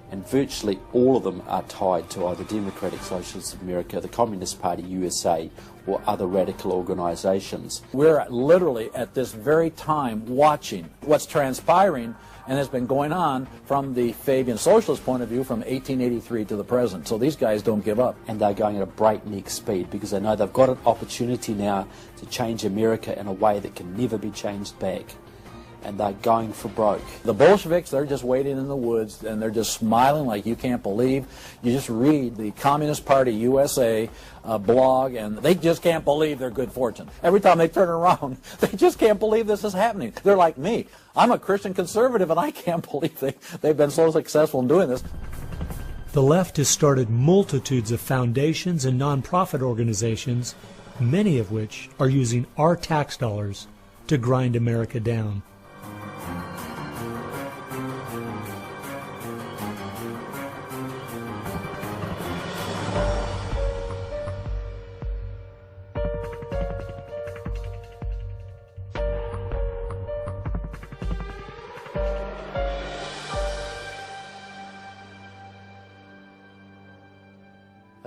And virtually all of them are tied to either Democratic Socialists of America, the Communist Party USA, or other radical organisations. We're literally at this very time watching what's transpiring and has been going on from the Fabian socialist point of view from 1883 to the present. So these guys don't give up. And they're going at a breakneck speed because they know they've got an opportunity now to change America in a way that can never be changed back. And they're going for broke. The Bolsheviks, they're just waiting in the woods and they're just smiling like you can't believe. You just read the Communist Party USA blog and they just can't believe their good fortune. Every time they turn around, they just can't believe this is happening. They're like me. I'm a Christian conservative and I can't believe they've been so successful in doing this. The left has started multitudes of foundations and nonprofit organizations, many of which are using our tax dollars to grind America down.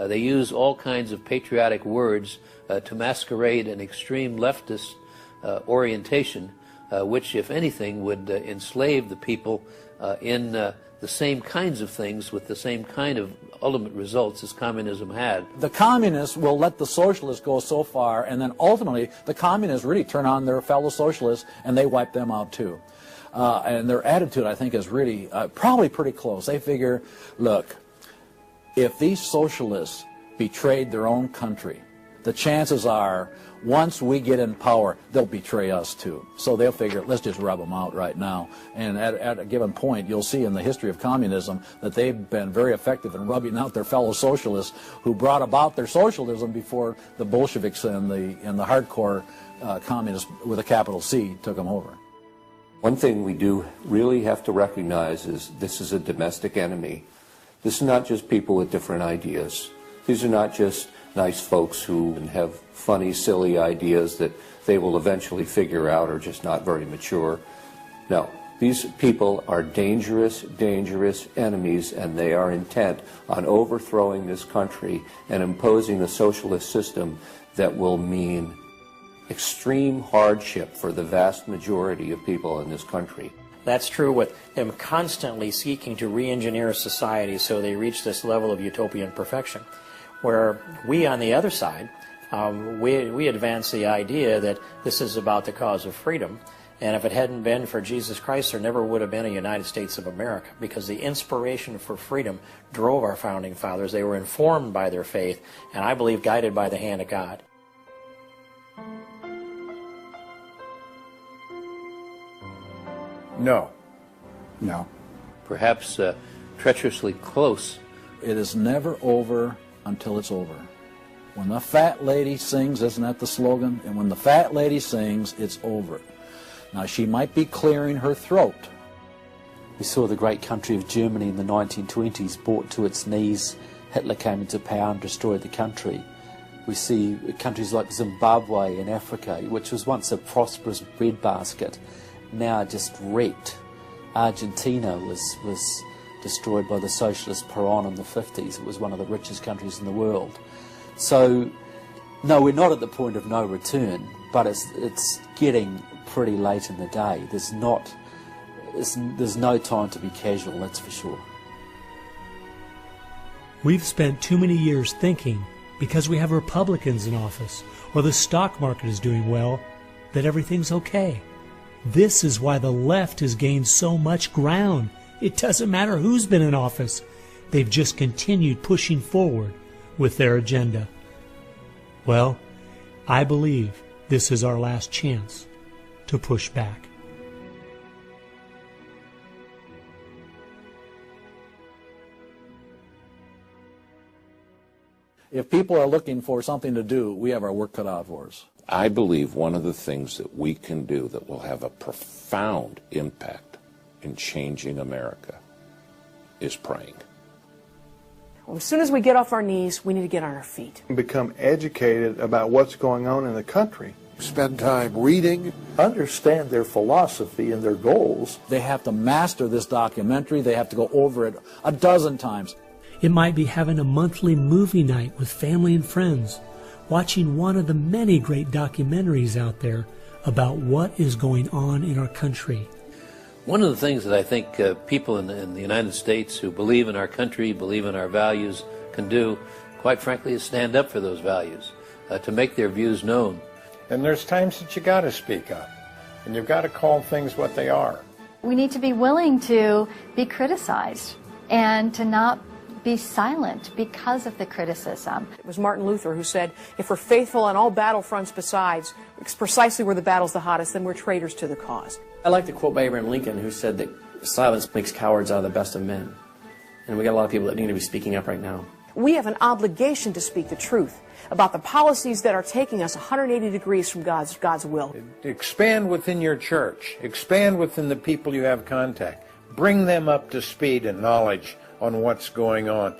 They use all kinds of patriotic words to masquerade an extreme leftist orientation, which, if anything, would enslave the people in the same kinds of things with the same kind of ultimate results as communism had. The communists will let the socialists go so far, and then ultimately the communists really turn on their fellow socialists and they wipe them out too. And their attitude, I think, is really probably pretty close. They figure, look, if these socialists betrayed their own country, the chances are, once we get in power, they'll betray us too. So they'll figure, let's just rub them out right now. And at a given point, you'll see in the history of communism that they've been very effective in rubbing out their fellow socialists who brought about their socialism before the Bolsheviks and the hardcore communists with a capital C took them over. One thing we do really have to recognize is this is a domestic enemy. This is not just people with different ideas. These are not just nice folks who have funny, silly ideas that they will eventually figure out are just not very mature. No, these people are dangerous, dangerous enemies, and they are intent on overthrowing this country and imposing the socialist system that will mean extreme hardship for the vast majority of people in this country. That's true with them constantly seeking to re-engineer society so they reach this level of utopian perfection. Where we, on the other side, we advance the idea that this is about the cause of freedom, and if it hadn't been for Jesus Christ, there never would have been a United States of America, because the inspiration for freedom drove our founding fathers. They were informed by their faith, and I believe guided by the hand of God. No. No. Perhaps treacherously close. It is never over until it's over. When the fat lady sings, isn't that the slogan? And when the fat lady sings, it's over. Now, she might be clearing her throat. We saw the great country of Germany in the 1920s brought to its knees. Hitler came into power and destroyed the country. We see countries like Zimbabwe in Africa, which was once a prosperous breadbasket, now just wrecked. Argentina was destroyed by the socialist Perón in the 50s. It was one of the richest countries in the world. So, no, we're not at the point of no return, but it's getting pretty late in the day. There's no time to be casual, that's for sure. We've spent too many years thinking, because we have Republicans in office, or the stock market is doing well, that everything's okay. This is why the left has gained so much ground. It doesn't matter who's been in office. They've just continued pushing forward with their agenda. Well, I believe this is our last chance to push back. If people are looking for something to do, we have our work cut out for us. I believe one of the things that we can do that will have a profound impact in changing America is praying. Well, as soon as we get off our knees, we need to get on our feet. Become educated about what's going on in the country. Spend time reading, understand their philosophy and their goals. They have to master this documentary. They have to go over it a dozen times. It might be having a monthly movie night with family and friends, watching one of the many great documentaries out there about what is going on in our country. One of the things that I think people in the United States who believe in our country, believe in our values, can do, quite frankly, is stand up for those values, to make their views known. And there's times that you got to speak up, and you've got to call things what they are. We need to be willing to be criticized and to not be silent because of the criticism. It was Martin Luther who said, if we're faithful on all battlefronts besides, precisely where the battle's the hottest, then we're traitors to the cause. I like the quote by Abraham Lincoln, who said that silence makes cowards out of the best of men. And we got a lot of people that need to be speaking up right now. We have an obligation to speak the truth about the policies that are taking us 180 degrees from God's will. Expand within your church. Expand within the people you have contact. Bring them up to speed and knowledge on what's going on.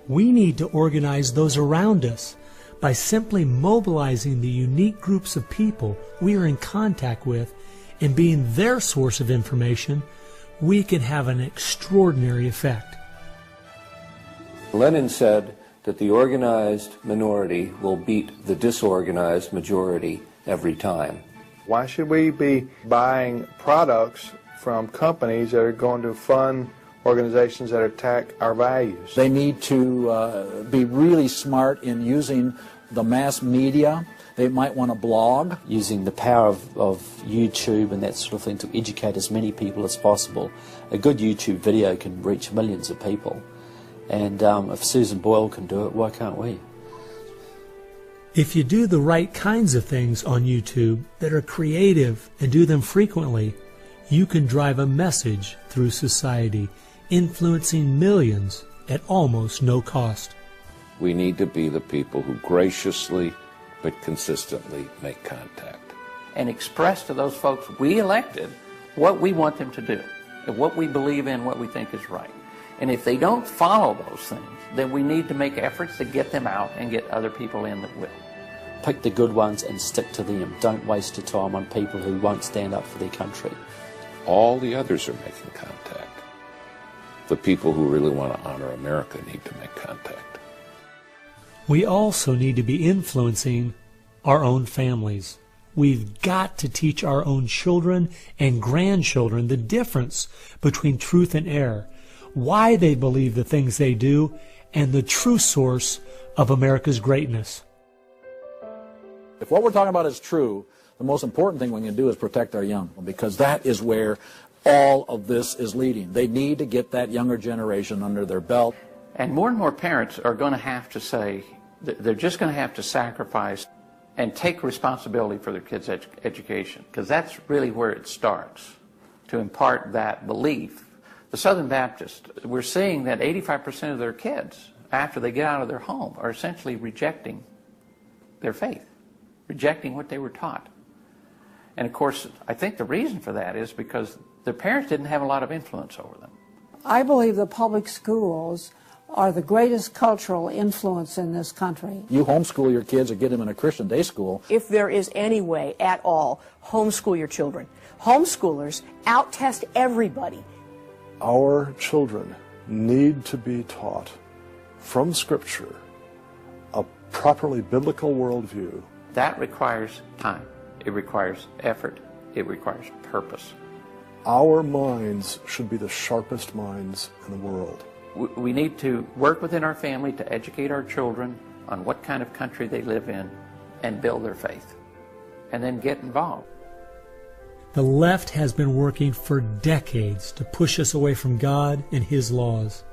We need to organize those around us by simply mobilizing the unique groups of people we are in contact with and being their source of information. We can have an extraordinary effect. Lenin said that the organized minority will beat the disorganized majority every time. Why should we be buying products from companies that are going to fund organizations that attack our values? They need to be really smart in using the mass media. They might want to blog. Using the power of YouTube and that sort of thing to educate as many people as possible. A good YouTube video can reach millions of people. And if Susan Boyle can do it, why can't we? If you do the right kinds of things on YouTube that are creative and do them frequently, you can drive a message through society, influencing millions at almost no cost. We need to be the people who graciously but consistently make contact. And express to those folks we elected what we want them to do, and what we believe in, what we think is right. And if they don't follow those things, then we need to make efforts to get them out and get other people in that will. Pick the good ones and stick to them. Don't waste your time on people who won't stand up for their country. All the others are making contact. The people who really want to honor America need to make contact. We also need to be influencing our own families. We've got to teach our own children and grandchildren the difference between truth and error, why they believe the things they do, and the true source of America's greatness. If what we're talking about is true, the most important thing we can do is protect our young, because that is where all of this is leading. They need to get that younger generation under their belt. And more parents are going to have to say, they're just going to have to sacrifice and take responsibility for their kids' education, because that's really where it starts, to impart that belief. The Southern Baptists, we're seeing that 85% of their kids, after they get out of their home, are essentially rejecting their faith, rejecting what they were taught. And of course, I think the reason for that is because their parents didn't have a lot of influence over them. I believe the public schools are the greatest cultural influence in this country. You homeschool your kids or get them in a Christian day school. If there is any way at all, homeschool your children. Homeschoolers out-test everybody. Our children need to be taught from Scripture a properly biblical worldview. That requires time. It requires effort. It requires purpose. Our minds should be the sharpest minds in the world. We need to work within our family to educate our children on what kind of country they live in and build their faith, and then get involved. The left has been working for decades to push us away from God and His laws,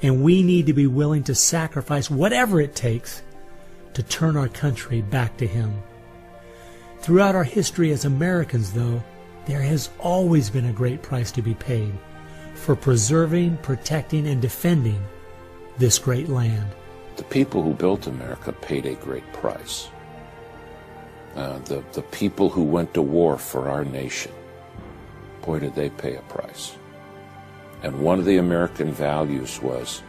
and we need to be willing to sacrifice whatever it takes to turn our country back to Him. Throughout our history as Americans, though, there has always been a great price to be paid for preserving, protecting, and defending this great land. the people who built America paid a great price. The people who went to war for our nation, boy, did they pay a price. And one of the American values was,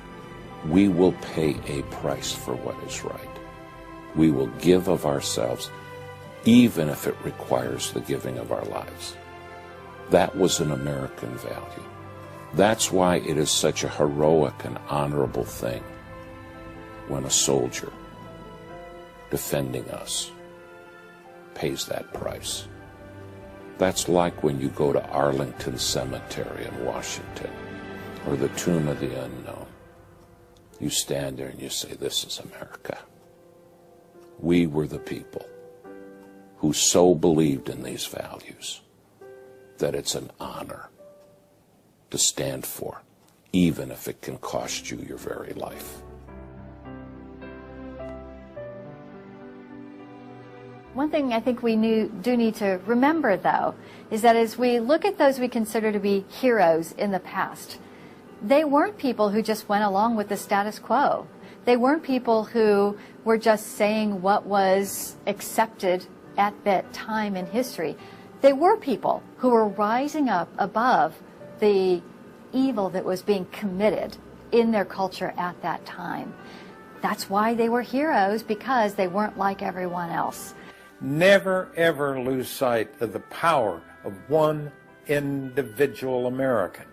we will pay a price for what is right. We will give of ourselves, even if it requires the giving of our lives. That was an American value. That's why it is such a heroic and honorable thing when a soldier defending us pays that price. That's like when you go to Arlington Cemetery in Washington, or the Tomb of the Unknown. You stand there and you say, this is America. We were the people who so believed in these values that it's an honor to stand for, even if it can cost you your very life. One thing I think we do need to remember, though, is that as we look at those we consider to be heroes in the past, they weren't people who just went along with the status quo. They weren't people who were just saying what was accepted at that time in history. They were people who were rising up above the evil that was being committed in their culture at that time. That's why they were heroes, because they weren't like everyone else. Never, ever lose sight of the power of one individual American.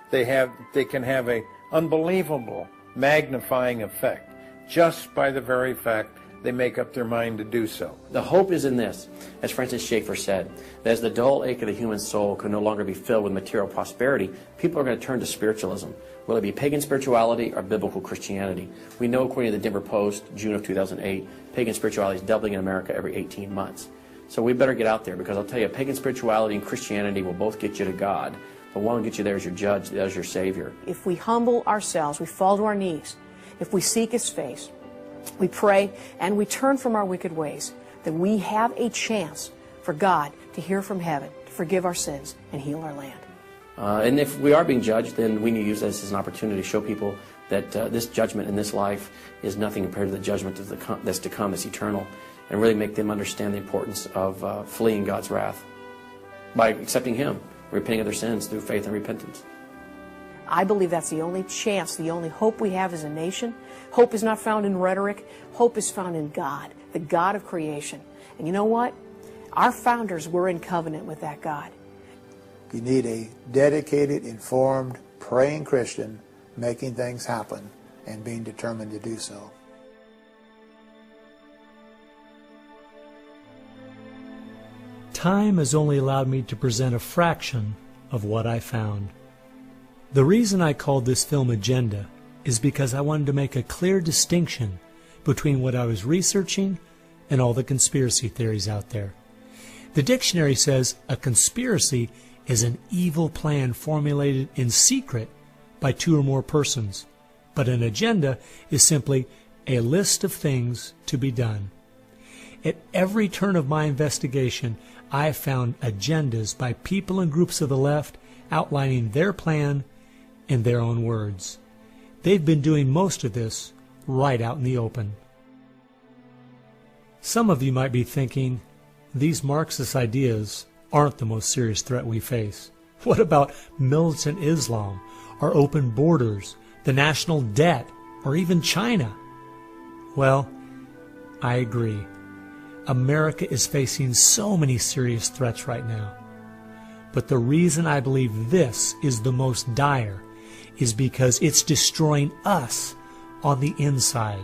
They can have an unbelievable magnifying effect just by the very fact they make up their mind to do so. The hope is in this, as Francis Schaeffer said, that as the dull ache of the human soul can no longer be filled with material prosperity, people are going to turn to spiritualism, whether it be pagan spirituality or biblical Christianity. We know, according to the Denver Post, June of 2008, pagan spirituality is doubling in America every 18 months. So we better get out there, because I'll tell you, pagan spirituality and Christianity will both get you to God, but one will get you there as your judge, as your Savior. If we humble ourselves, we fall to our knees, if we seek His face, we pray, and we turn from our wicked ways, then we have a chance for God to hear from heaven, to forgive our sins, and heal our land. And if we are being judged, then we need to use this as an opportunity to show people that this judgment in this life is nothing compared to the judgment that's to come, that's eternal, and really make them understand the importance of fleeing God's wrath by accepting Him, repenting of their sins through faith and repentance. I believe that's the only chance, the only hope we have as a nation. Hope is not found in rhetoric. Hope is found in God, the God of creation. And you know what? Our founders were in covenant with that God. You need a dedicated, informed, praying Christian making things happen and being determined to do so. Time has only allowed me to present a fraction of what I found. The reason I called this film Agenda is because I wanted to make a clear distinction between what I was researching and all the conspiracy theories out there. The dictionary says a conspiracy is an evil plan formulated in secret by two or more persons, but an agenda is simply a list of things to be done. At every turn of my investigation, I have found agendas by people and groups of the left outlining their plan in their own words. They've been doing most of this right out in the open. Some of you might be thinking, these Marxist ideas aren't the most serious threat we face. What about militant Islam, our open borders, the national debt, or even China? Well, I agree. America is facing so many serious threats right now. But the reason I believe this is the most dire is because it's destroying us on the inside.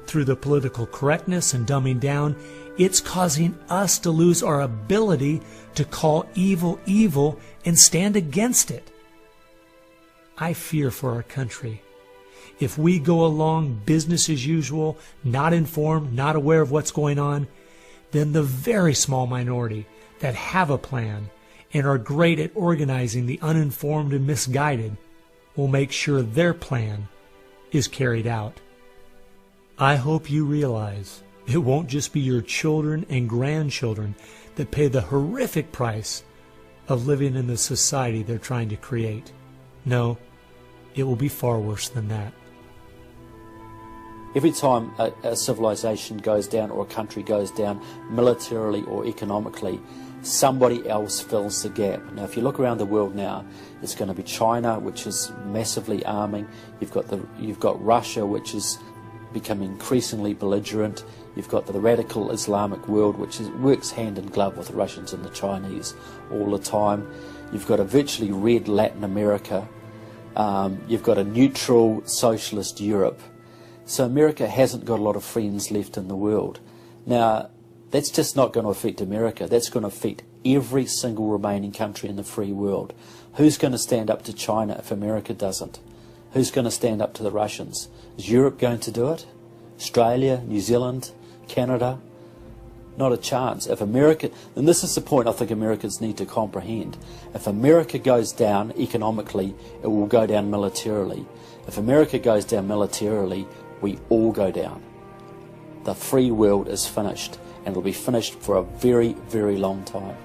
Through the political correctness and dumbing down, it's causing us to lose our ability to call evil evil and stand against it. I fear for our country. If we go along business as usual, not informed, not aware of what's going on, then the very small minority that have a plan and are great at organizing the uninformed and misguided will make sure their plan is carried out. I hope you realize it won't just be your children and grandchildren that pay the horrific price of living in the society they're trying to create. No, it will be far worse than that. Every time a civilization goes down or a country goes down militarily or economically, somebody else fills the gap. Now, if you look around the world now, it's going to be China, which is massively arming. You've got Russia, which is becoming increasingly belligerent. You've got the radical Islamic world, which works hand in glove with the Russians and the Chinese all the time. You've got a virtually red Latin America. You've got a neutral socialist Europe. So America hasn't got a lot of friends left in the world. Now, that's just not going to affect America. That's going to affect every single remaining country in the free world. Who's going to stand up to China if America doesn't? Who's going to stand up to the Russians? Is Europe going to do it? Australia, New Zealand, Canada? Not a chance. If America, and this is the point I think Americans need to comprehend, if America goes down economically, it will go down militarily. If America goes down militarily, we all go down. The free world is finished, and it will be finished for a very, very long time.